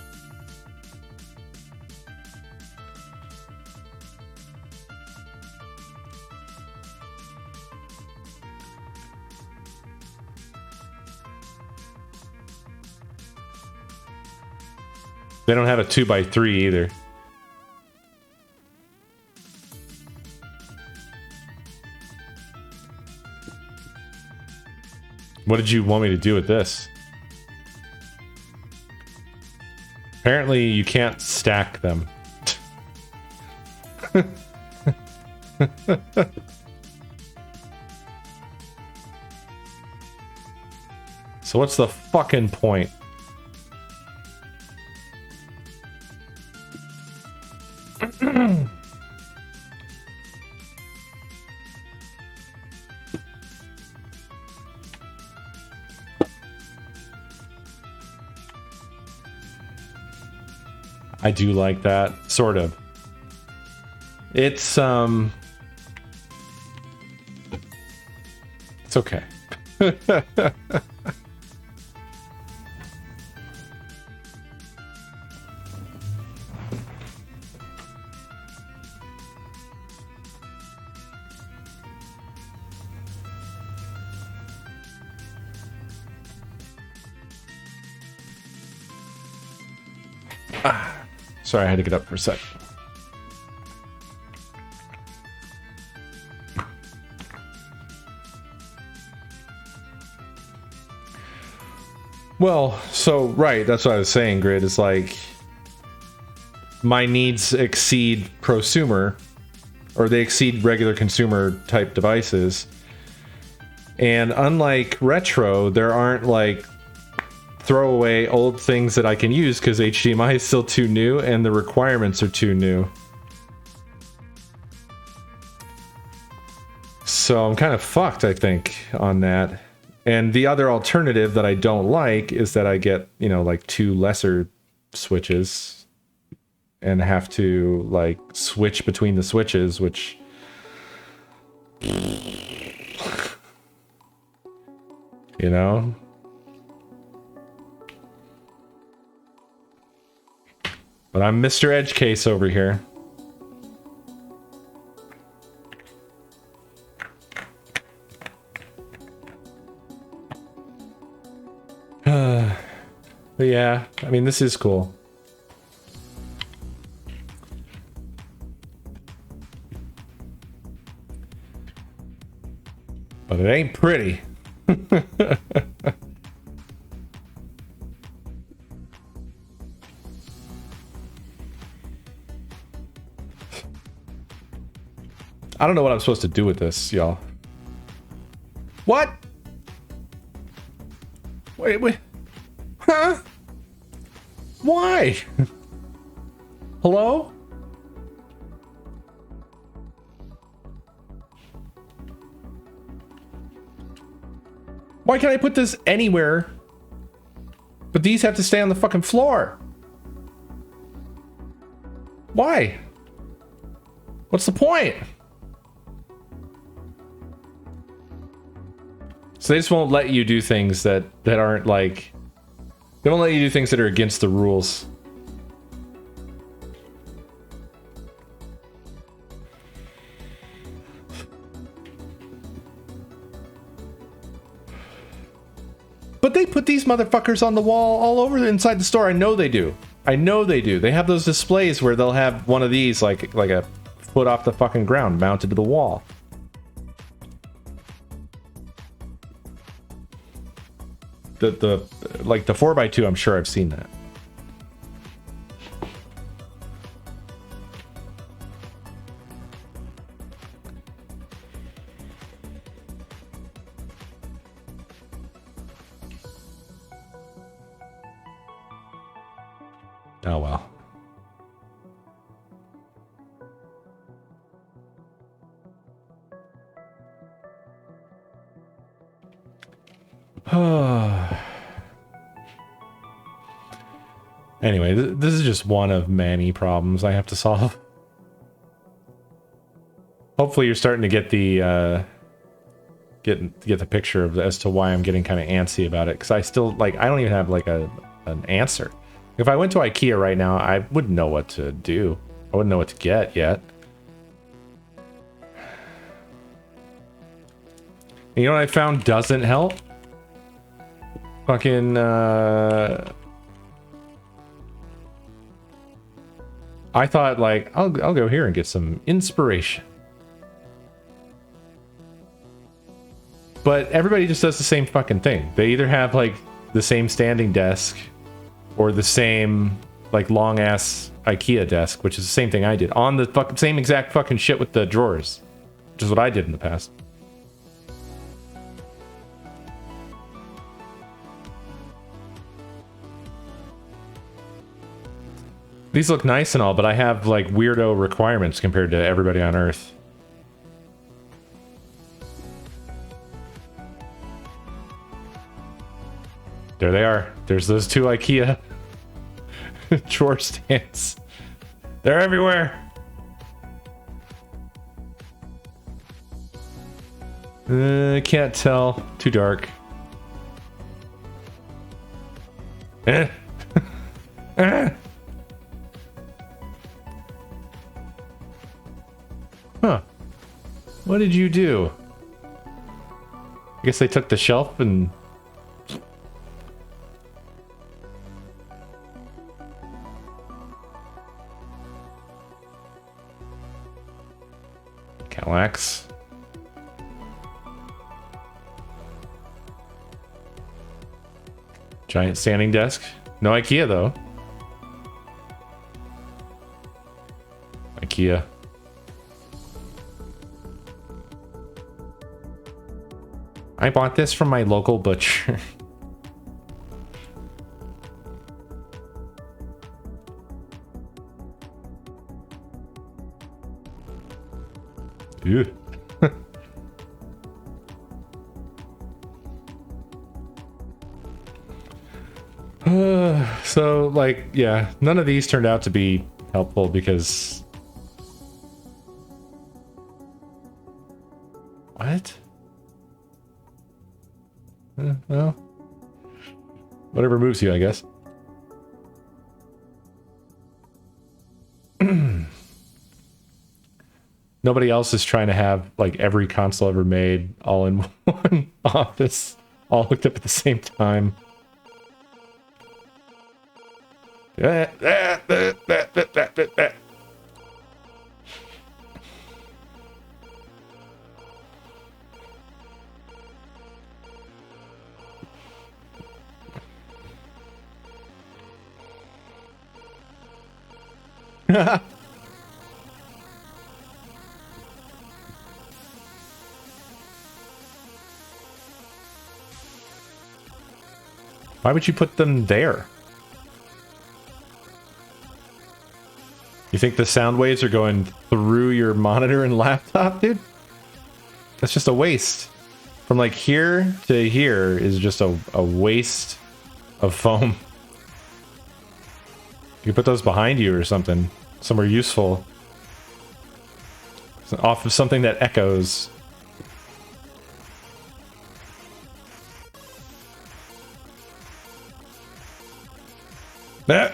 They don't have a 2x3 either. What did you want me to do with this? Apparently you can't stack them. So what's the fucking point? I do like that, sort of. It's okay. Sorry, I had to get up for a sec. Well, so, right, that's what I was saying, Grid, is like, my needs exceed prosumer, or they exceed regular consumer type devices. And unlike retro, there aren't like throwaway old things that I can use because HDMI is still too new and the requirements are too new. So I'm kind of fucked, I think, on that. And the other alternative that I don't like is that I get, you know, like 2 lesser switches and have to like switch between the switches, which you know. But I'm Mr. Edge Case over here. But yeah, I mean, this is cool. But it ain't pretty. I don't know what I'm supposed to do with this, y'all. What? Wait. Huh? Why? Hello? Why can't I put this anywhere? But these have to stay on the fucking floor. Why? What's the point? So they just won't let you do things that aren't like... They won't let you do things that are against the rules. But they put these motherfuckers on the wall all over inside the store. I know they do. I know they do. They have those displays where they'll have one of these like a foot off the fucking ground mounted to the wall. The like the 4x2, I'm sure I've seen that. Oh well. Anyway, this is just one of many problems I have to solve. Hopefully you're starting to get the get the picture of as to why I'm getting kind of antsy about it, because I still like I don't even have like an answer. If I went to IKEA right now, I wouldn't know what to do. I wouldn't know what to get yet. And you know what I found doesn't help? Fucking I thought like I'll go here and get some inspiration. But everybody just does the same fucking thing. They either have like the same standing desk or the same like long ass IKEA desk, which is the same thing I did on the fucking same exact fucking shit with the drawers, which is what I did in the past. These look nice and all, but I have like weirdo requirements compared to everybody on Earth. There they are. There's those two IKEA drawer stands. They're everywhere. Can't tell. Too dark. Eh. Huh. What did you do? I guess they took the shelf and... Cadillacs. Giant standing desk. No IKEA though. IKEA. I bought this from my local butcher. Ew. So, like, yeah, none of these turned out to be helpful because... What? Well, whatever moves you, I guess. Nobody else is trying to have like every console ever made all in one office, all hooked up at the same time. Why would you put them there? You think the sound waves are going through your monitor and laptop, dude? That's just a waste. From like here to here is just a waste of foam. You put those behind you or something. Somewhere useful. Off of something that echoes. Ugh.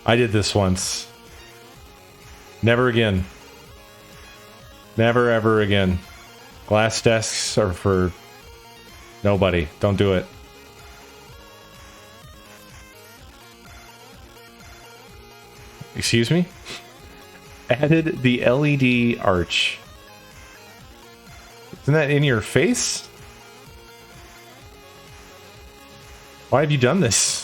I did this once. Never again. Never ever again. Glass desks are for nobody. Don't do it. Excuse me? Added the LED arch. Isn't that in your face? Why have you done this?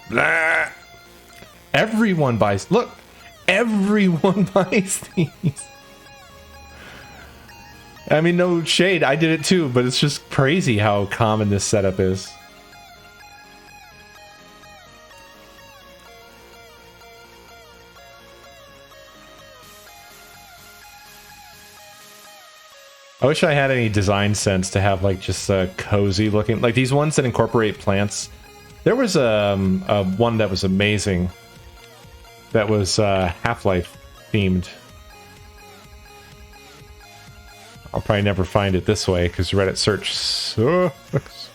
Blah. Everyone buys. Look, everyone buys these. I mean, no shade. I did it too, but it's just crazy how common this setup is. I wish I had any design sense to have like just a cozy looking, like these ones that incorporate plants. There was a one that was amazing. That was Half-Life themed. I'll probably never find it this way because Reddit search sucks.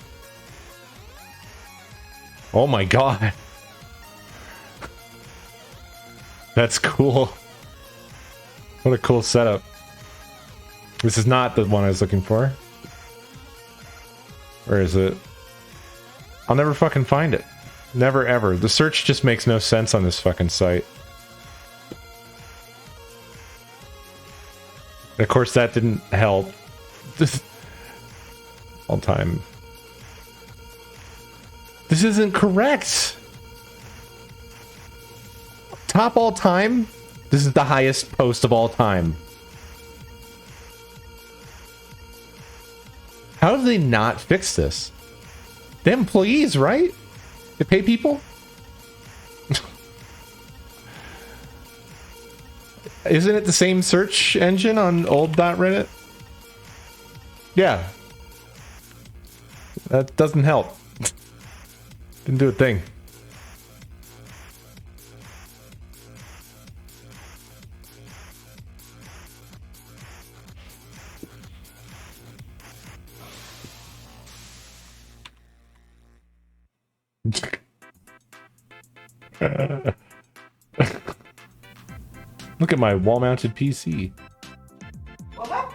Oh my god. What a cool setup. This is not the one I was looking for. Where is it? I'll never fucking find it. Never ever. The search just makes no sense on this fucking site. And of course, that didn't help. All time. This isn't correct. Top all time? This is the highest post of all time. How have they not fixed this? They have employees, right? They pay people? Isn't it the same search engine on old.reddit? Yeah. That doesn't help. Didn't do a thing. Look at my wall-mounted PC. What up?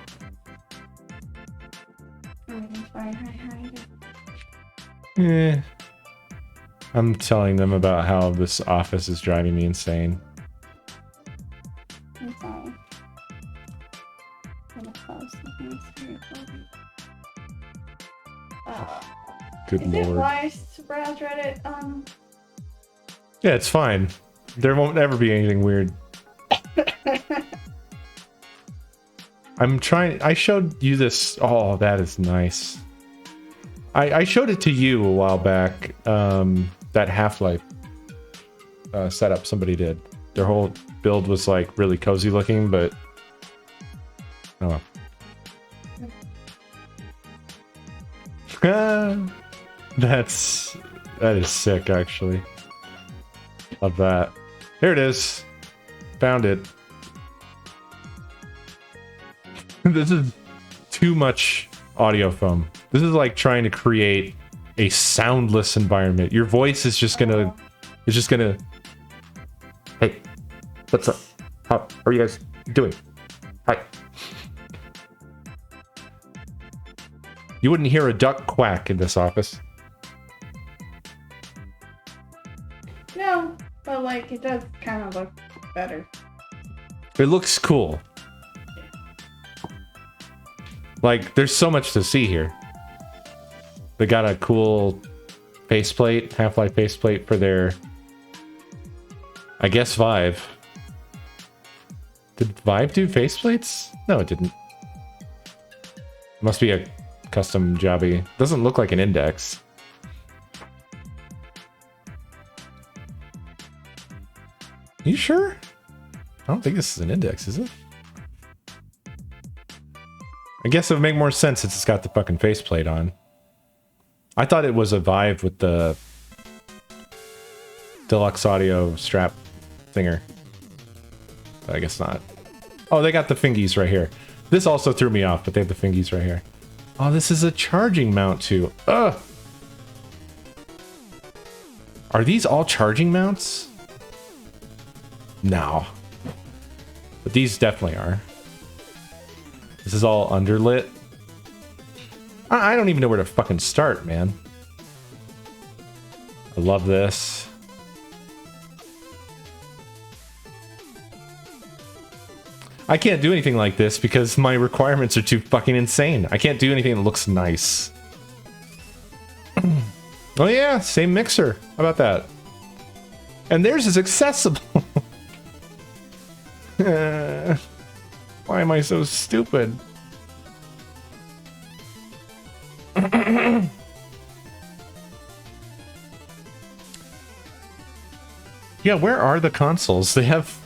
I'm telling them about how this office is driving me insane. I'm sorry. I'm gonna close the recording. Good Is it lord. wise to browse Reddit? Yeah, it's fine. There won't ever be anything weird. I'm trying. I showed you this. Oh, that is nice. I showed it to you a while back. That Half-Life setup somebody did. Their whole build was like really cozy looking, but oh. That is sick, actually. Love that. Here it is. Found it. This is too much audio foam. This is like trying to create a soundless environment. Your voice is just gonna hey, what's up? How are you guys doing? Hi. You wouldn't hear a duck quack in this office. No, but like it does kind of look better. It looks cool. Like, there's so much to see here. They got a cool faceplate, Half-Life faceplate for their, I guess, Vive. Did Vive do faceplates? No, it didn't. Must be a custom jobby. Doesn't look like an index. You sure? I don't think this is an index, is it? I guess it would make more sense since it's got the fucking faceplate on. I thought it was a Vive with the deluxe audio strap thinger. But I guess not. Oh, they got the fingies right here. This also threw me off, but they have the fingies right here. Oh, this is a charging mount too. Ugh! Are these all charging mounts? No. But these definitely are. This is all underlit. I don't even know where to fucking start, man. I love this. I can't do anything like this because my requirements are too fucking insane. I can't do anything that looks nice. Oh yeah, same mixer. How about that? And theirs is accessible. Why am I so stupid? Yeah, where are the consoles? They have...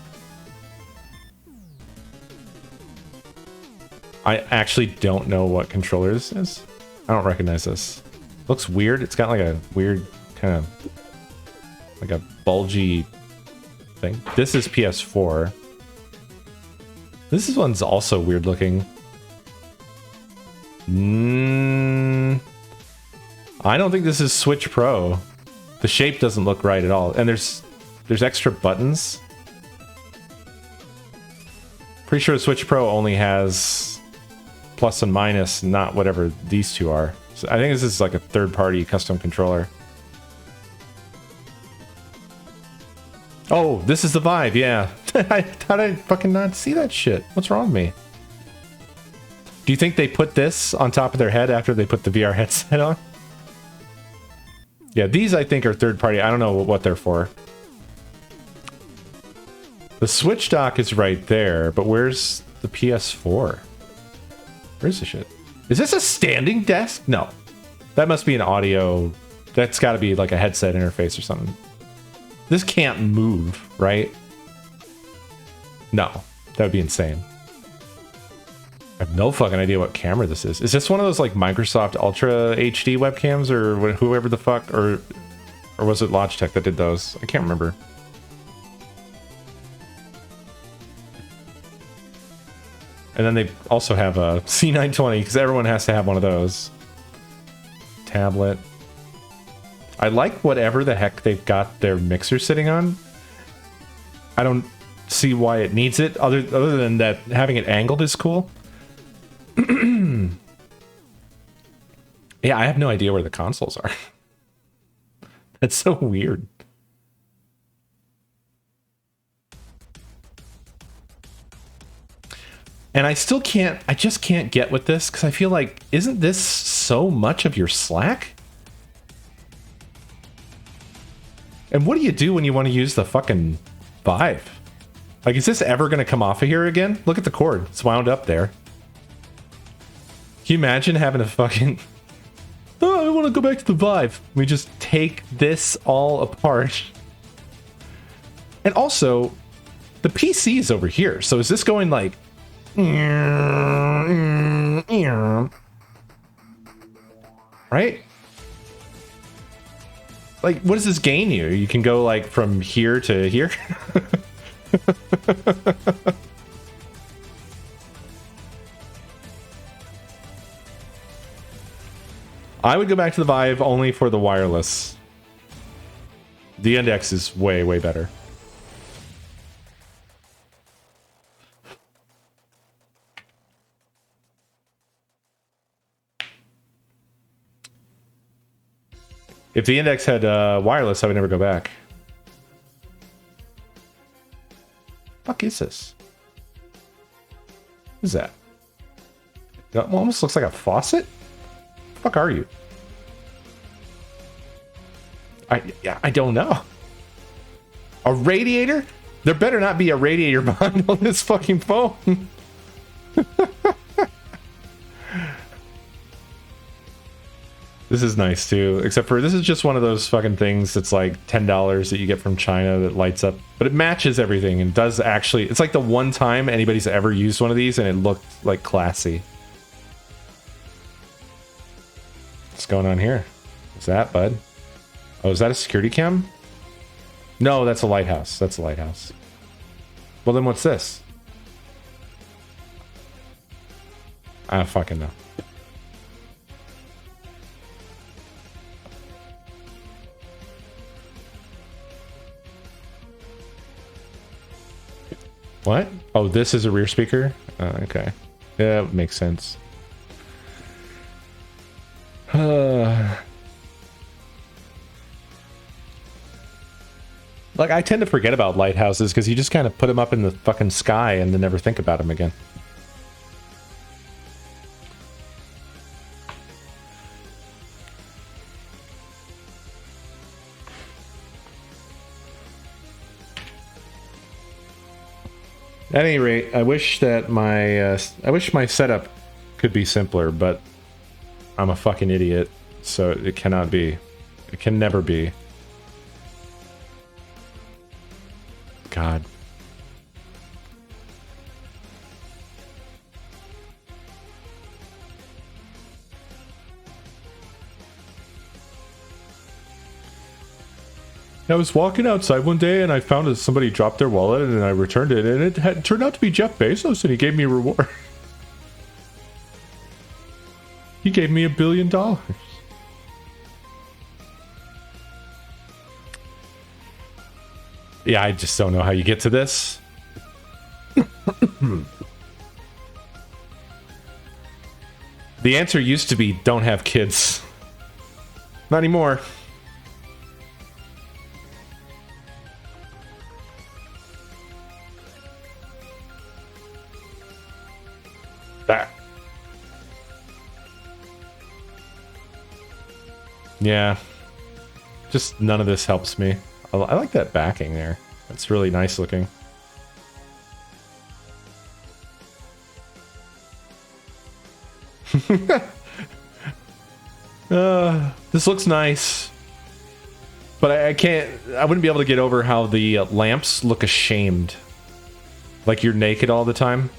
I actually don't know what controller this is. I don't recognize this. Looks weird. It's got like a weird kind of... like a bulgy thing. This is PS4. This one's also weird looking. I don't think this is Switch Pro. The shape doesn't look right at all. And there's extra buttons. Pretty sure the Switch Pro only has plus and minus, not whatever these two are. So I think this is like a third-party custom controller. Oh, this is the Vive, yeah. I thought I'd fucking not see that shit. What's wrong with me? Do you think they put this on top of their head after they put the VR headset on? Yeah, these I think are third-party. I don't know what they're for. The Switch dock is right there, but where's the PS4? Where's the shit? Is this a standing desk? No. That must be an audio... That's got to be like a headset interface or something. This can't move, right? No. That would be insane. I have no fucking idea what camera this is. Is this one of those like Microsoft Ultra HD webcams or whoever the fuck? Or was it Logitech that did those? I can't remember. And then they also have a C920 because everyone has to have one of those. Tablet. I like whatever the heck they've got their mixer sitting on. I don't see why it needs it other than that having it angled is cool. Yeah, I have no idea where the consoles are. That's so weird. And I still can't, I just can't get with this because I feel like, isn't this so much of your slack? And what do you do when you want to use the fucking Vive? Like, is this ever going to come off of here again? Look at the cord. It's wound up there. Can you imagine having a fucking... Oh, I want to go back to the Vive. We just take this all apart. And also, the PC is over here. So is this going like... Right? Like, what does this gain you? You can go like from here to here? I would go back to the Vive only for the wireless. The Index is way, way better. If the Index had wireless, I would never go back. Fuck is this? What is that? That almost looks like a faucet. The fuck are you? I don't know. A radiator? There better not be a radiator behind on this fucking phone. This is nice too, except for this is just one of those fucking things that's like $10 that you get from China that lights up, but it matches everything and does actually, it's like the one time anybody's ever used one of these and it looked like classy. What's going on here? What's that, bud? Oh, is that a security cam? No, that's a lighthouse. That's a lighthouse. Well, then what's this? I don't fucking know. What? Oh, this is a rear speaker? Okay. Yeah, it makes sense. Like, I tend to forget about lighthouses because you just kind of put them up in the fucking sky and then never think about them again. At any rate, I wish that my setup could be simpler, but I'm a fucking idiot, so it cannot be. It can never be. God. I was walking outside one day and I found that somebody dropped their wallet and I returned it and it had turned out to be Jeff Bezos and he gave me a reward. He gave me $1 billion. Yeah, I just don't know how you get to this. The answer used to be don't have kids. Not anymore. That. Yeah. Just none of this helps me. I like that backing there. It's really nice looking. This looks nice. But I wouldn't be able to get over how the lamps look ashamed. Like you're naked all the time.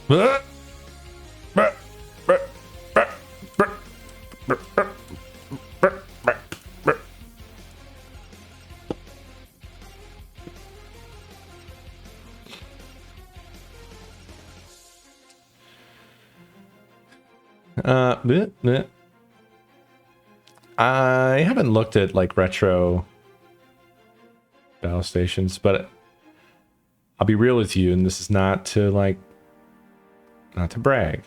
I haven't looked at like retro battle stations, but I'll be real with you, and this is not to brag.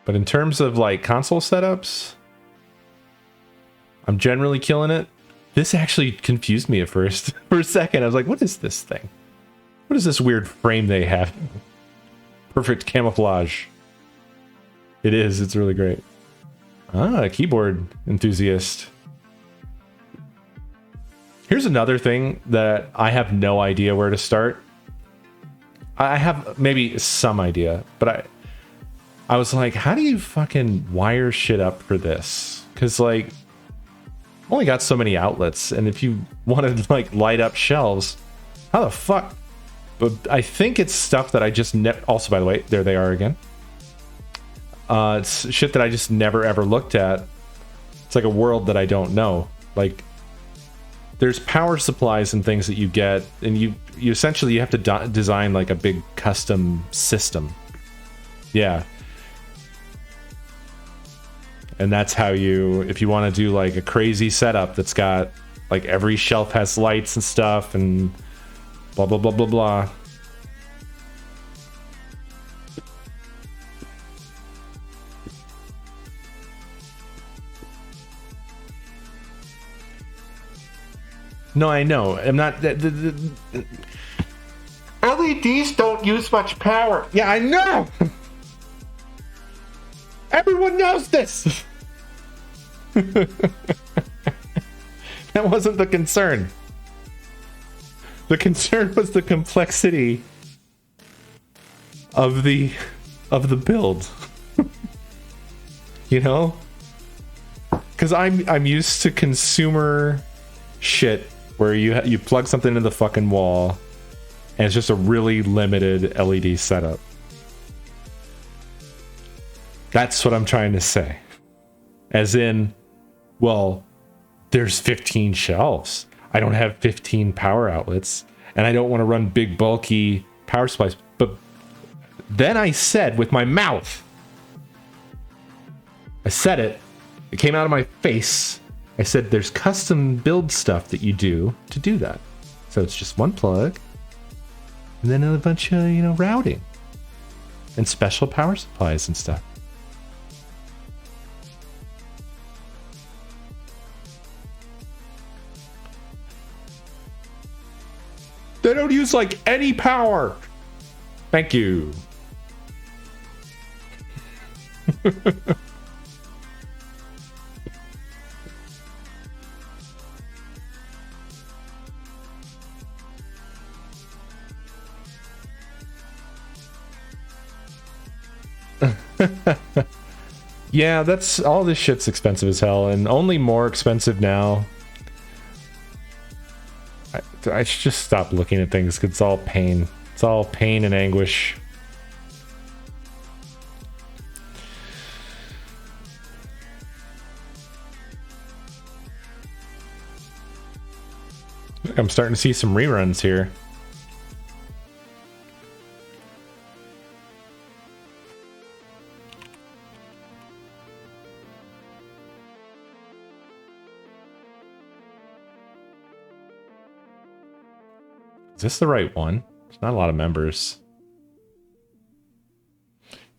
But in terms of like console setups, I'm generally killing it. This actually confused me at first. For a second, I was like, what is this thing? What is this weird frame they have? Perfect camouflage. It is. It's really great. Ah, a keyboard enthusiast. Here's another thing that I have no idea where to start. I have maybe some idea, but I was like, how do you fucking wire shit up for this? Because like, I've only got so many outlets, and if you want to like light up shelves, how the fuck? But I think it's stuff that I just also, by the way, there they are again. It's shit that I just never ever looked at. It's like a world that I don't know. Like, there's power supplies and things that you get, and you essentially you have to design like a big custom system. Yeah. And that's how if you want to do like a crazy setup that's got like every shelf has lights and stuff and blah blah blah blah blah. No, I know. I'm not. LEDs don't use much power. Yeah, I know. Everyone knows this. That wasn't the concern. The concern was the complexity of the build. You know? Because I'm used to consumer shit where you plug something into the fucking wall and it's just a really limited LED setup. That's what I'm trying to say. As in, well, there's 15 shelves. I don't have 15 power outlets, and I don't want to run big, bulky power supplies. But then I said with my mouth, I said it came out of my face. I said there's custom build stuff that you do to do that. So it's just one plug, and then a bunch of, routing, and special power supplies and stuff. They don't use like any power. Thank you. Yeah, that's all this shit's expensive as hell, and only more expensive now. I should just stop looking at things because it's all pain. It's all pain and anguish. I'm starting to see some reruns here. Is this the right one? There's not a lot of members.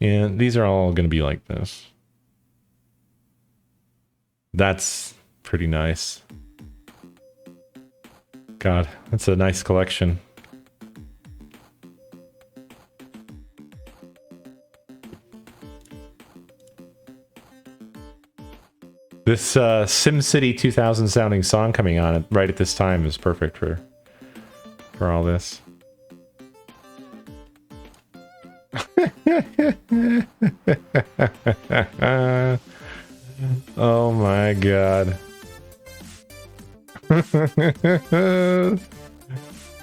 And these are all going to be like this. That's pretty nice. God, that's a nice collection. This SimCity 2000 sounding song coming on right at this time is perfect for all this. Oh my god.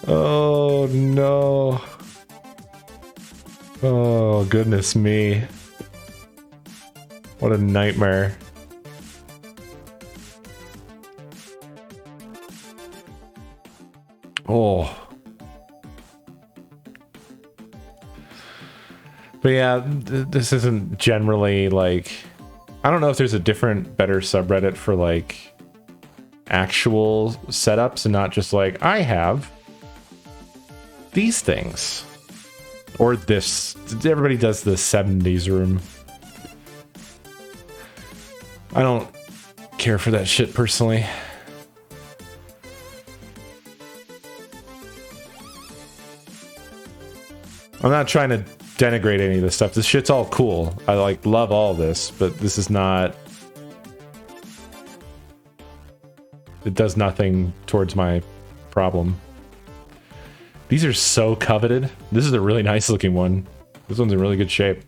Oh no. Oh goodness me. What a nightmare. Oh. But yeah, this isn't generally like... I don't know if there's a different, better subreddit for like actual setups and not just like, I have these things. Or this. Everybody does the 70s room. I don't care for that shit personally. I'm not trying to denigrate any of this stuff. This shit's all cool. I like love all this, but this is not... It does nothing towards my problem. These are so coveted. This is a really nice looking one. This one's in really good shape.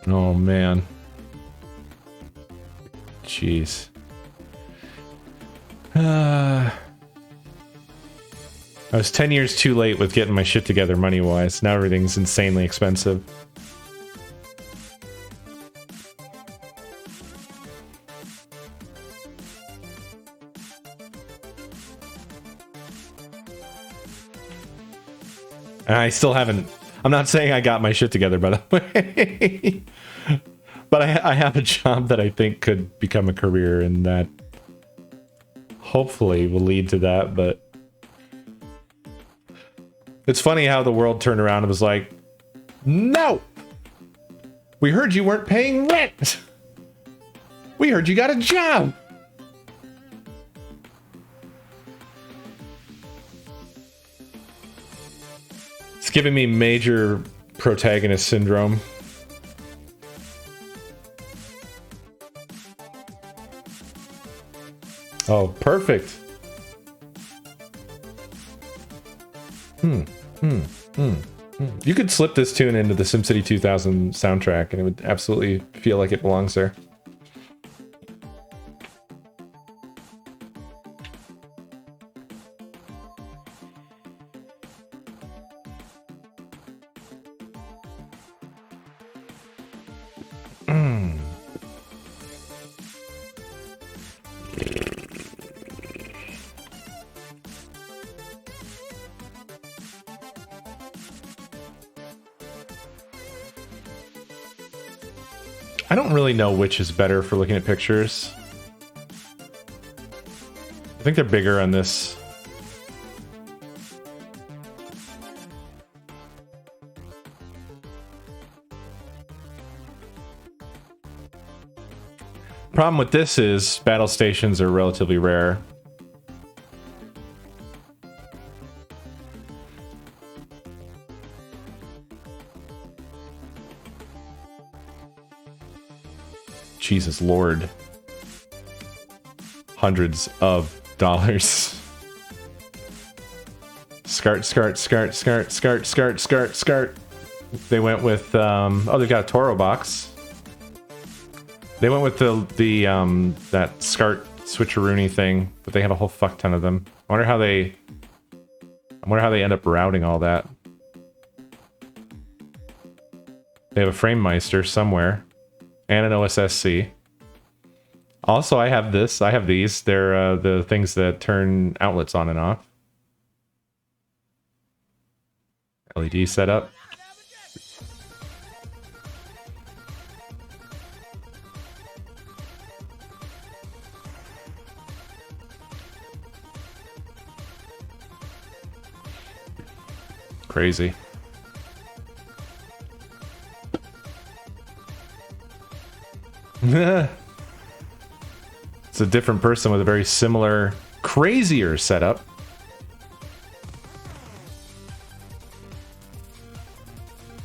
Oh man. Jeez. I was 10 years too late with getting my shit together money-wise. Now everything's insanely expensive. And I still haven't... I'm not saying I got my shit together, by the way. But I have a job that I think could become a career, and that hopefully will lead to that, but... It's funny how the world turned around and was like, no! We heard you weren't paying rent! We heard you got a job! It's giving me major protagonist syndrome. Oh, perfect. You could slip this tune into the SimCity 2000 soundtrack and it would absolutely feel like it belongs there. I don't really know which is better for looking at pictures. I think they're bigger on this. Problem with this is battle stations are relatively rare. Jesus Lord. Hundreds of dollars. Skirt. They went with, oh, they've got a Toro box. They went with the that SCART switcheroony thing, but they have a whole fuck ton of them. I wonder how they end up routing all that. They have a Frame Meister somewhere. And an OSSC. Also, I have this. I have these. They're the things that turn outlets on and off. LED setup. Crazy. It's a different person with a very similar, crazier setup.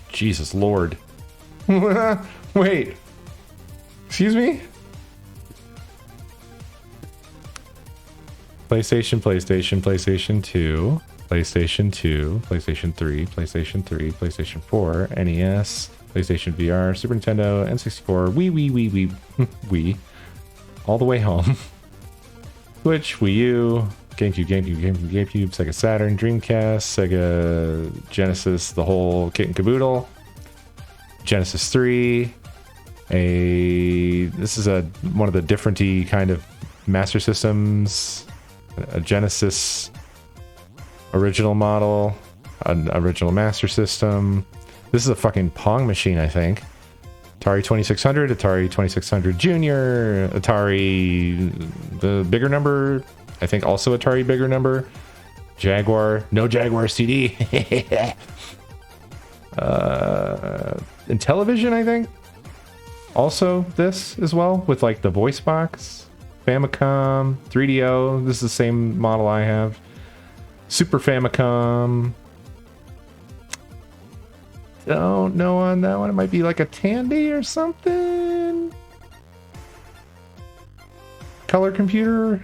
Jesus Lord. Wait. Excuse me? PlayStation 2, PlayStation 2, PlayStation 3, PlayStation 3, PlayStation 4, NES, PlayStation VR, Super Nintendo, N64, Wii. All the way home. Switch, Wii U, GameCube, Sega Saturn, Dreamcast, Sega Genesis, the whole kit and caboodle. Genesis 3. This is one of the different-y kind of Master Systems. A Genesis original model, an original Master System. This is a fucking Pong machine, I think. Atari 2600, Atari 2600 Junior, Atari the bigger number, I think also Atari bigger number. Jaguar, no Jaguar CD. Intellivision, I think. Also this as well, with like the voice box. Famicom, 3DO, this is the same model I have. Super Famicom. Don't know on that one. It might be like a Tandy or something. Color computer.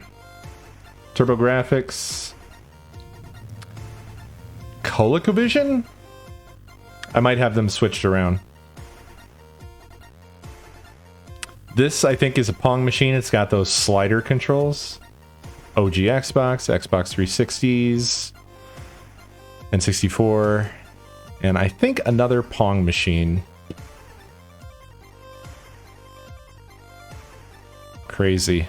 TurboGrafx. ColecoVision? I might have them switched around. This, I think, is a Pong machine. It's got those slider controls. OG Xbox, Xbox 360s, N64, and I think another Pong machine. Crazy.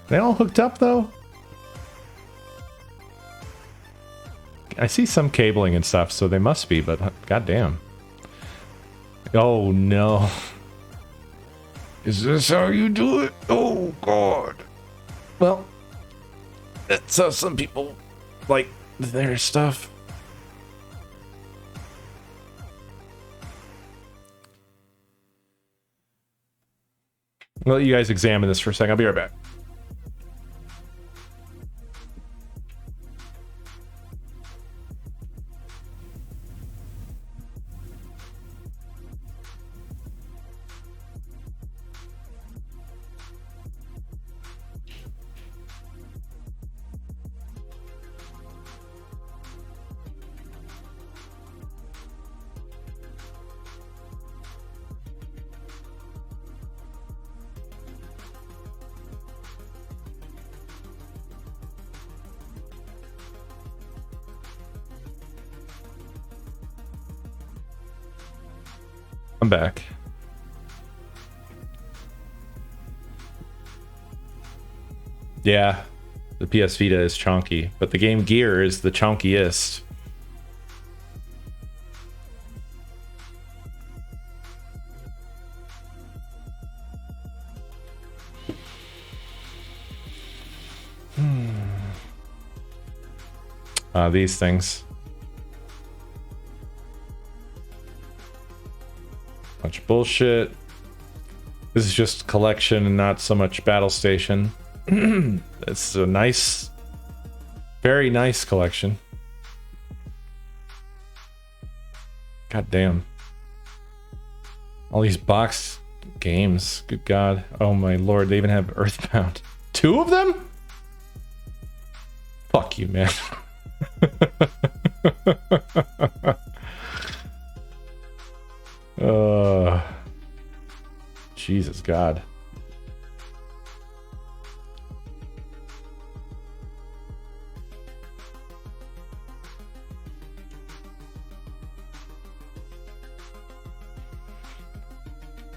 They all hooked up, though? I see some cabling and stuff, so they must be, but goddamn. Oh, no. Is this how you do it? Oh, God. Well, that's how some people like their stuff. I'll let you guys examine this for a second. I'll be right back. I'm back. Yeah, the PS Vita is chonky, but the Game Gear is the chonkiest. These things. Bunch of bullshit. This is just collection and not so much battle station. It's a nice, very nice collection. God damn. All these box games. Good God. Oh my lord. They even have Earthbound. 2 of them? Fuck you, man. Jesus God.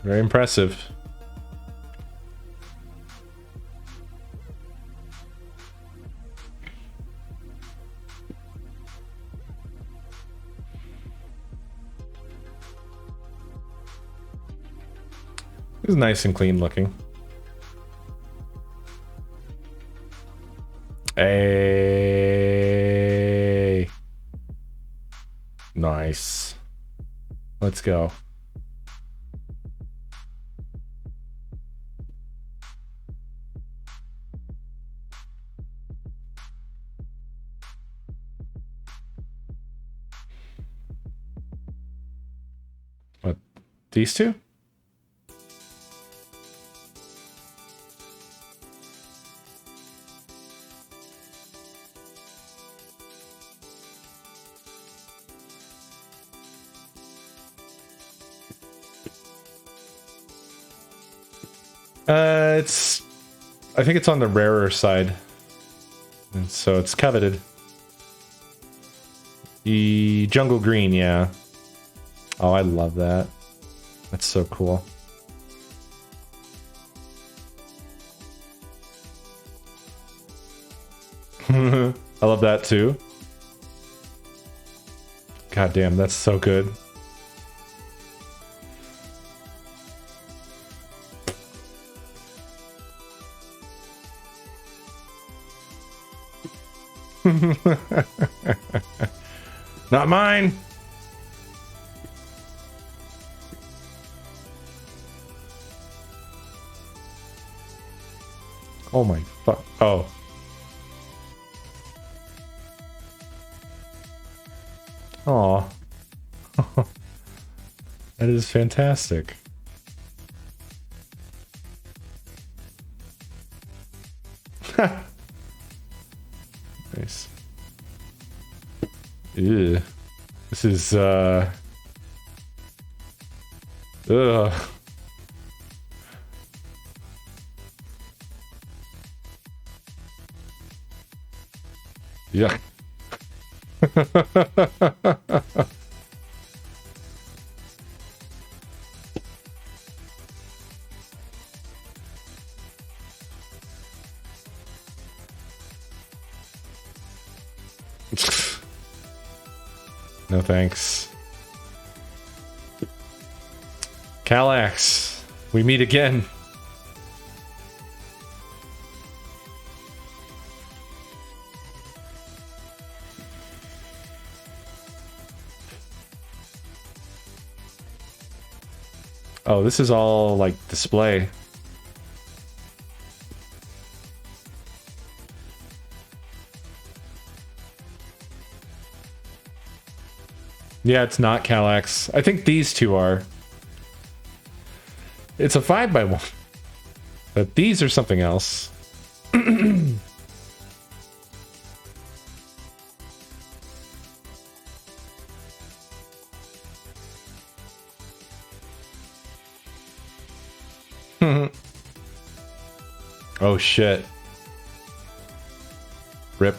Very impressive. It's nice and clean looking. Hey. Nice. Let's go. These two? I think it's on the rarer side. And so it's coveted. The jungle green, yeah. Oh, I love that. That's so cool. I love that too. God damn, that's so good. Not mine. Oh my fuck. Oh. Aw. That is fantastic. Nice. Ew. This is, ugh. Yeah. No thanks. Calax, we meet again. Oh, this is all like display. Yeah, it's not Calax. I think these two are. It's a 5x1. But these are something else. Oh shit. Rip.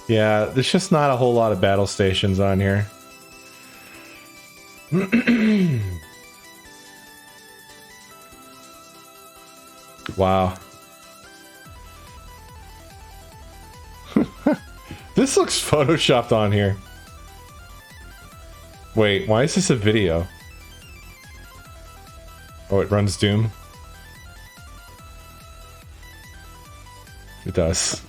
Yeah, there's just not a whole lot of battle stations on here. Wow. This looks photoshopped on here. Wait, why is this a video? Oh, it runs Doom? It does.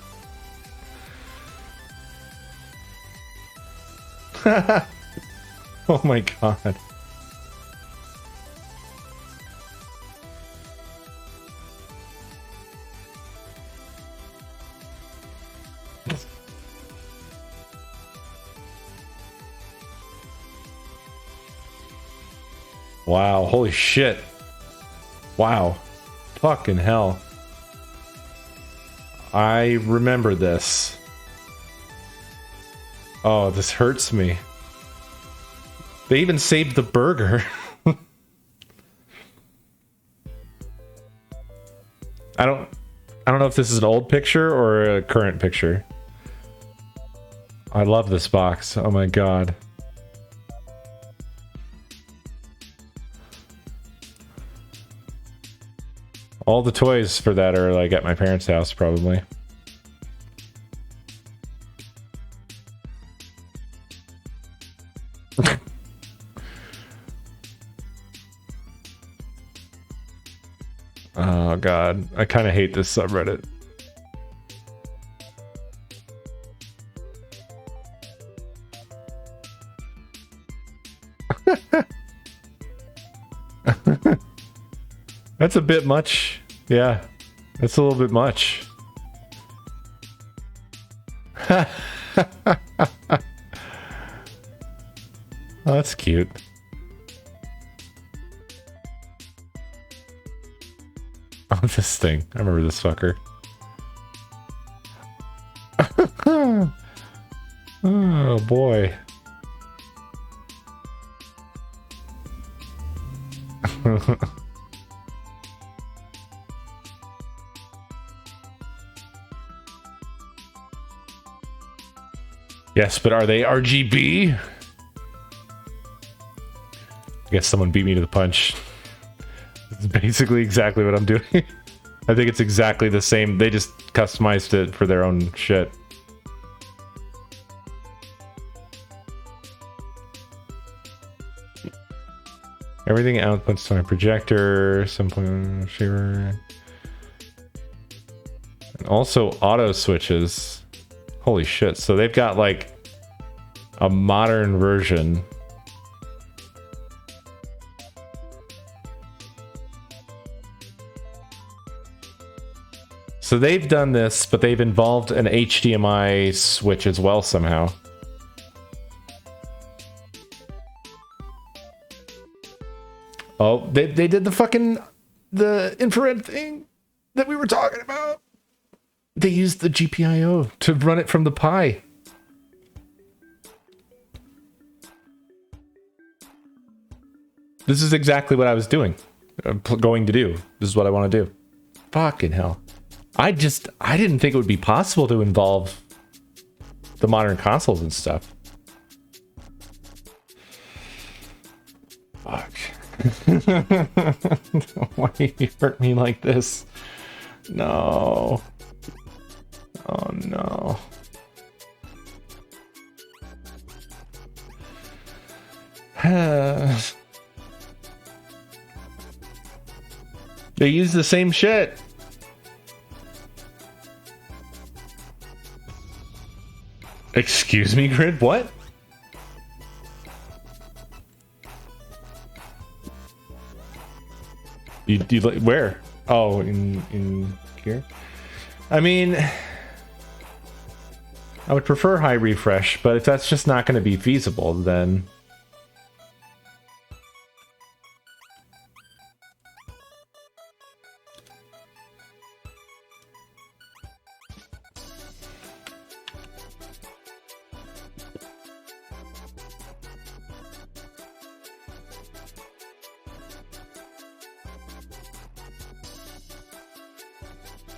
Oh my god. Wow, holy shit. Wow. Fucking hell. I remember this. Oh, this hurts me. They even saved the burger. I don't know if this is an old picture or a current picture. I love this box. Oh my god. All the toys for that are like at my parents' house probably. Oh god, I kind of hate this subreddit. That's a bit much. Yeah, that's a little bit much. Oh, that's cute. Oh, this thing. I remember this fucker. Oh, boy. Yes, but are they RGB? I guess someone beat me to the punch. It's basically exactly what I'm doing. I think it's exactly the same. They just customized it for their own shit. Everything outputs to my projector, some point shaver. And also auto switches. Holy shit. So they've got like a modern version. So they've done this, but they've involved an HDMI switch as well somehow. Oh, they did the infrared thing that we were talking about. They used the GPIO to run it from the Pi. This is exactly what I was doing. I'm going to do. This is what I want to do. Fucking hell. I didn't think it would be possible to involve the modern consoles and stuff. Fuck. Why do you hurt me like this? No. Oh no. They use the same shit. Excuse me, Grid? What? You where? Oh, in here? I mean, I would prefer high refresh, but if that's just not going to be feasible, then...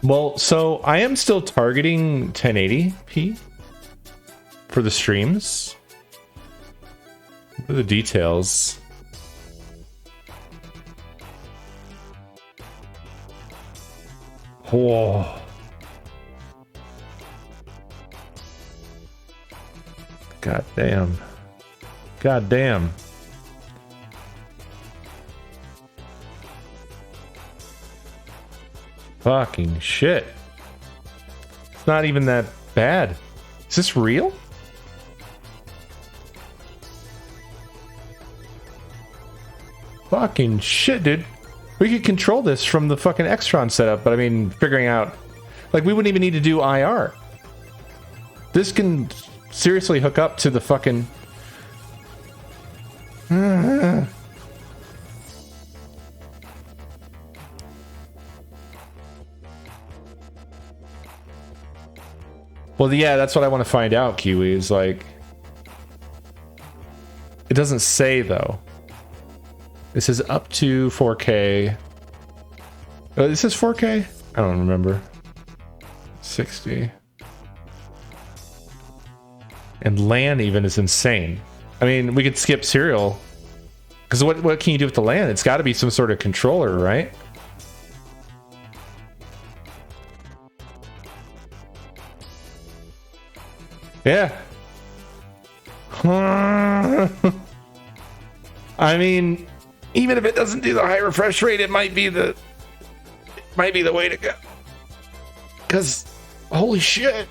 Well, so I am still targeting 1080p for the streams. What are the details? Whoa. God damn. God damn. Fucking shit. It's not even that bad. Is this real? Fucking shit, dude. We could control this from the fucking Extron setup, but I mean, figuring out... Like, we wouldn't even need to do IR. This can seriously hook up to the fucking... Well, yeah, that's what I want to find out, Kiwi, is like... It doesn't say, though. This is up to 4K. Oh, this is 4K? I don't remember. 60. And LAN even is insane. I mean, we could skip serial. Because what can you do with the LAN? It's got to be some sort of controller, right? Yeah. I mean, even if it doesn't do the high refresh rate, it might be the way to go. Because holy shit.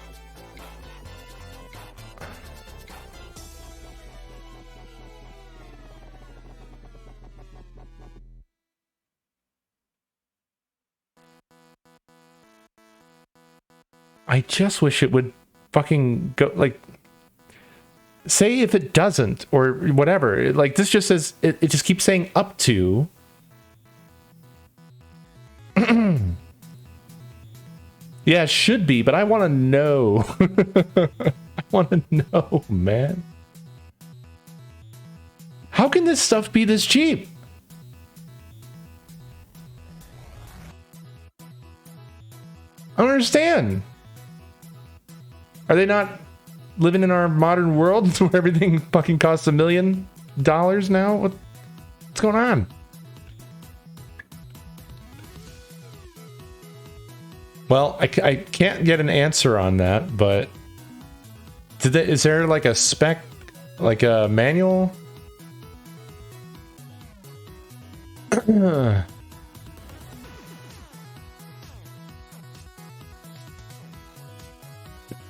I just wish it would fucking go, like, say if it doesn't or whatever. Like, this just says, it just keeps saying up to. Yeah, it should be, but I want to know. I want to know, man. How can this stuff be this cheap? I don't understand. Are they not living in our modern world where everything fucking costs $1 million now? What's going on? Well, I can't get an answer on that, but is there like a spec, like a manual?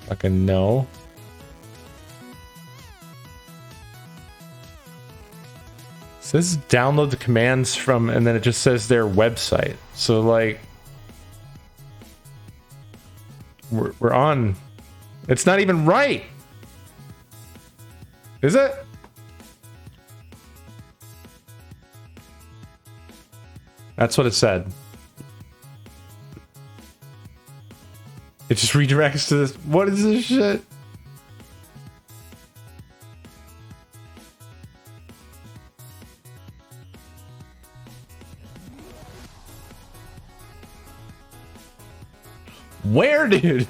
Fucking no. It says download the commands from, and then it just says their website. So like, we're on. It's not even right. Is it? That's what it said. It just redirects to this. What is this shit? Where, dude?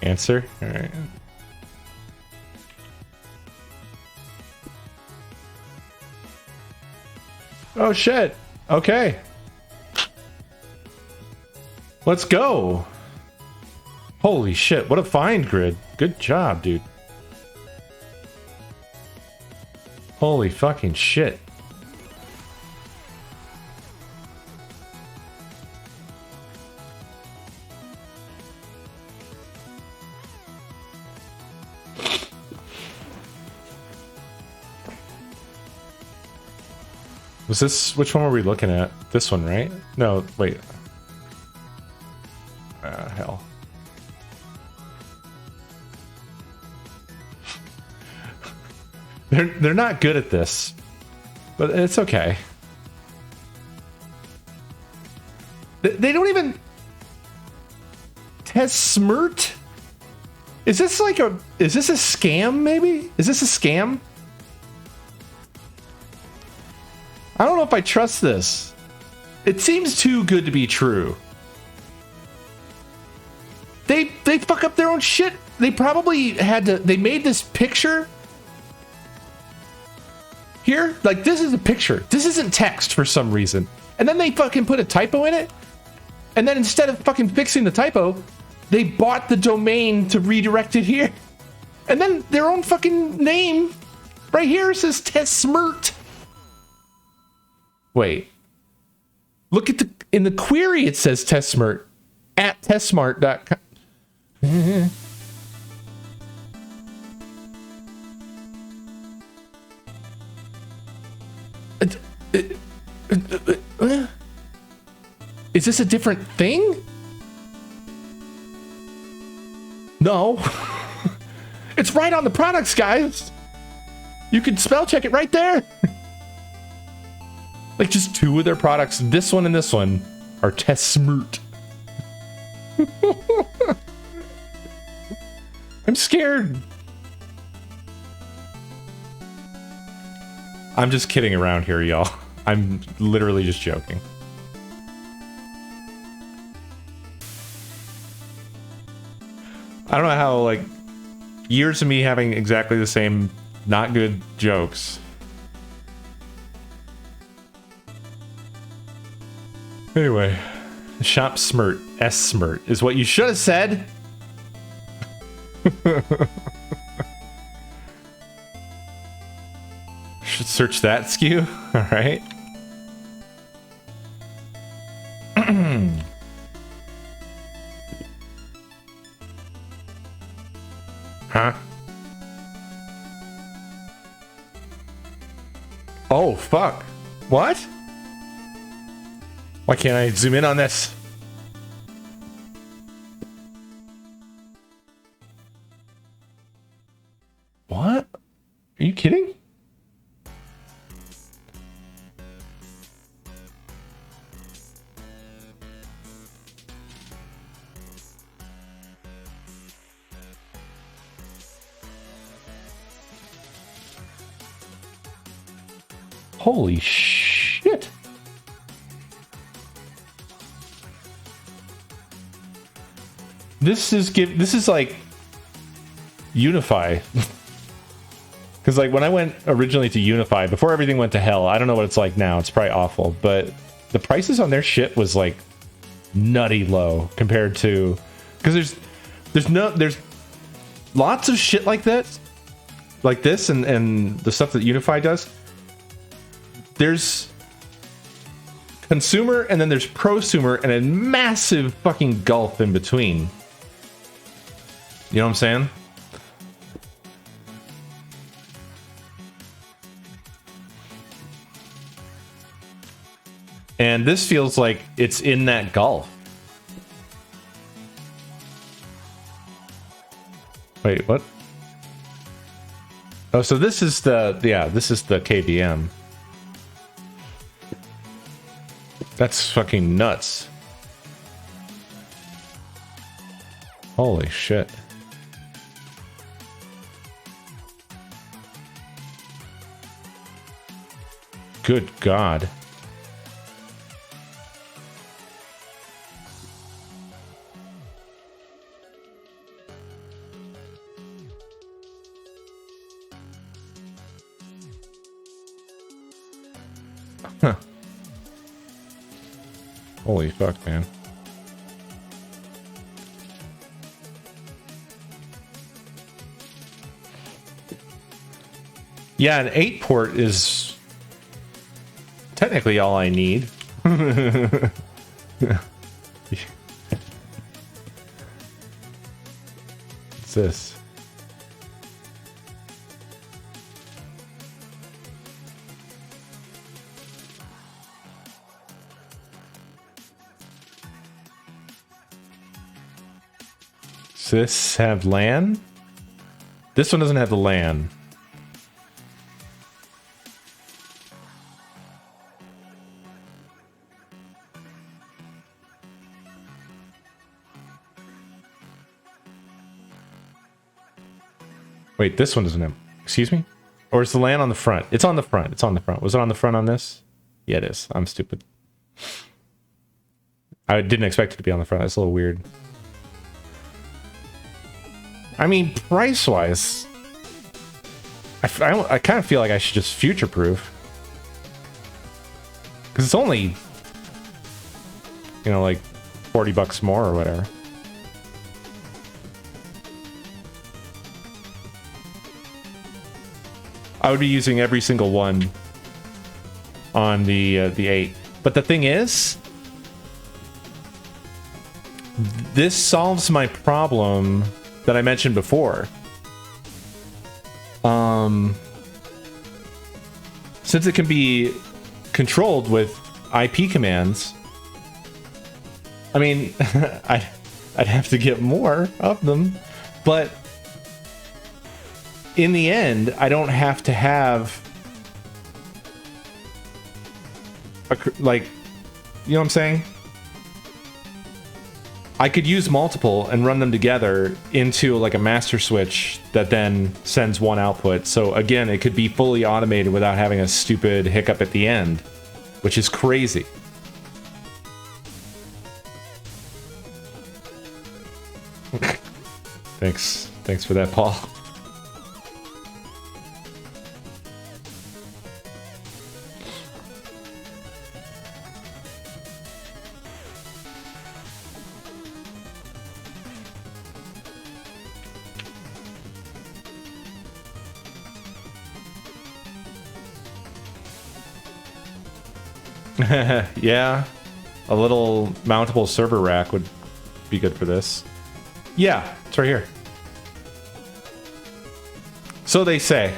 Answer? All right. Oh, shit. Okay. Let's go. Holy shit. What a find, Grid. Good job, dude. Holy fucking shit. Was this, which one were we looking at? This one, right? No, wait. Hell. They're not good at this, but it's okay. They don't even test smirt. Is this like a? Is this a scam? Maybe? Is this a scam? I don't know if I trust this. It seems too good to be true. They fuck up their own shit. They probably had to. They made this picture here. Like, this is a picture. This isn't text for some reason. And then they fucking put a typo in it. And then instead of fucking fixing the typo, they bought the domain to redirect it here. And then their own fucking name right here says Tessmert. Wait. Look at in the query it says Tessmert at testsmart.com. Is this a different thing? No. It's right on the products, guys. You can spell check it right there. Like, just two of their products, this one and this one, are Tessmert. I'm scared. I'm just kidding around here, y'all. I'm literally just joking. I don't know how, like, years of me having exactly the same not good jokes. Anyway, shop smirt, S-smirt, is what you should have said. Should search that SKU. All right. Huh? Oh, fuck. What? Why can't I zoom in on this? kidding? Holy shit. This is like Unify. Because like when I went originally to Unify, before everything went to hell, I don't know what it's like now. It's probably awful, but the prices on their shit was like nutty low compared to, because there's lots of shit like that, like this, and the stuff that Unify does. There's consumer and then there's prosumer and a massive fucking gulf in between. You know what I'm saying? And this feels like it's in that gulf. Wait, what? Oh, so this is this is the KBM. That's fucking nuts. Holy shit. Good God. Huh. Holy fuck, man. Yeah, an 8 port is technically all I need. What's this? Does this have LAN? This one doesn't have the LAN. Wait, this one doesn't have... Excuse me? Or is the LAN on the front? It's on the front. It's on the front. Was it on the front on this? Yeah, it is. I'm stupid. I didn't expect it to be on the front. That's a little weird. I mean, price-wise, I kind of feel like I should just future-proof. Because it's only, you know, like $40 more or whatever. I would be using every single one on the 8. But the thing is, this solves my problem that I mentioned before. Since it can be controlled with IP commands, I mean, I'd have to get more of them, but in the end, I don't have to have like, you know what I'm saying? I could use multiple and run them together into like a master switch that then sends one output. So again, it could be fully automated without having a stupid hiccup at the end, which is crazy. Thanks for that, Paul. Yeah, a little mountable server rack would be good for this. Yeah, it's right here. So they say.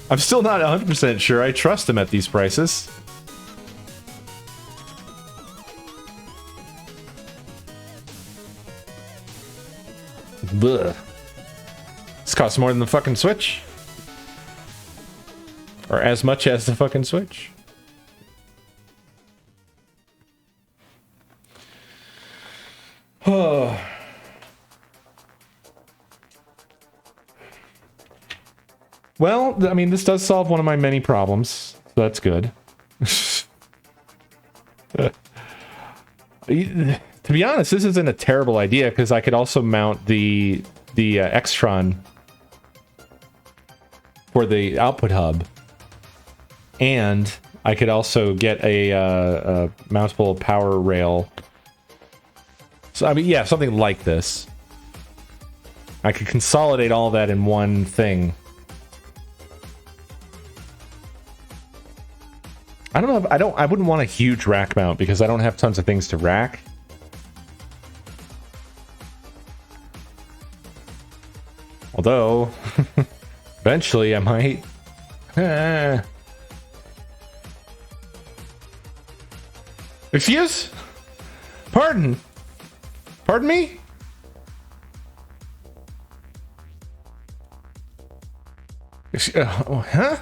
I'm still not 100% sure I trust them at these prices. Blech. This costs more than the fucking Switch. Or as much as the fucking Switch. Oh. Well, I mean, this does solve one of my many problems. So that's good. To be honest, this isn't a terrible idea because I could also mount the Extron for the output hub, and I could also get a mountable power rail. So I mean, yeah, something like this. I could consolidate all that in one thing. I don't know. I wouldn't want a huge rack mount because I don't have tons of things to rack. Although, eventually I might. Excuse? Pardon? Pardon me? Huh?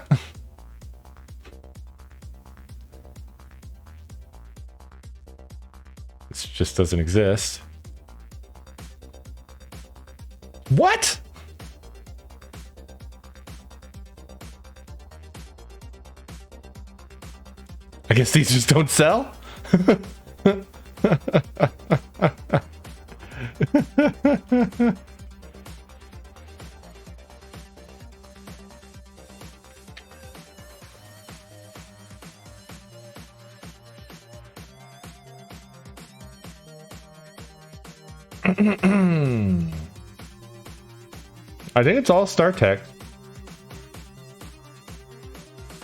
This just doesn't exist. What? I guess these just don't sell? I think it's all StarTech.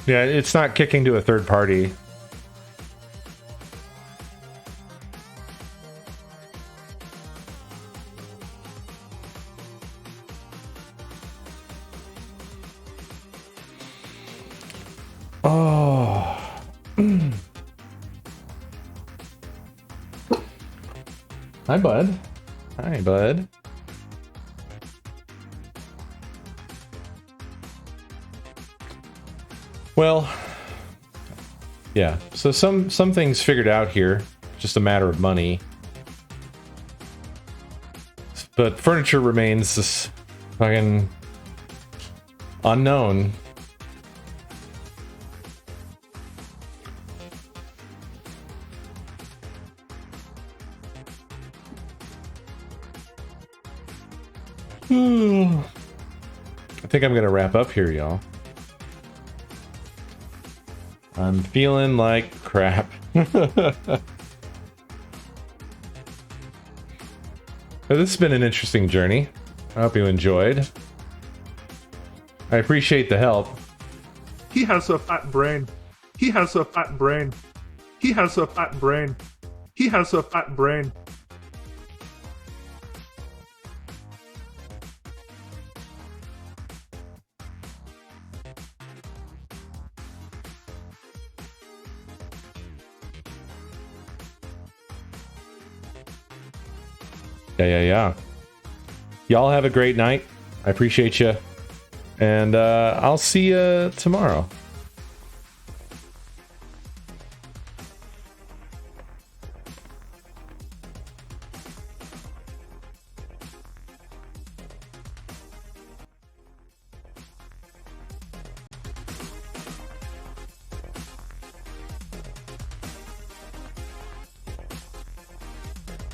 Yeah, it's not kicking to a third party. Oh. Hi, bud. Hi, bud. Well, yeah. So some things figured out here. Just a matter of money. But furniture remains this fucking unknown. I think I'm gonna wrap up here, y'all. I'm feeling like crap. This has been an interesting journey. I hope you enjoyed. I appreciate the help. He has a fat brain. He has a fat brain. He has a fat brain. He has a fat brain. Yeah. Y'all have a great night. I appreciate you. And I'll see you tomorrow.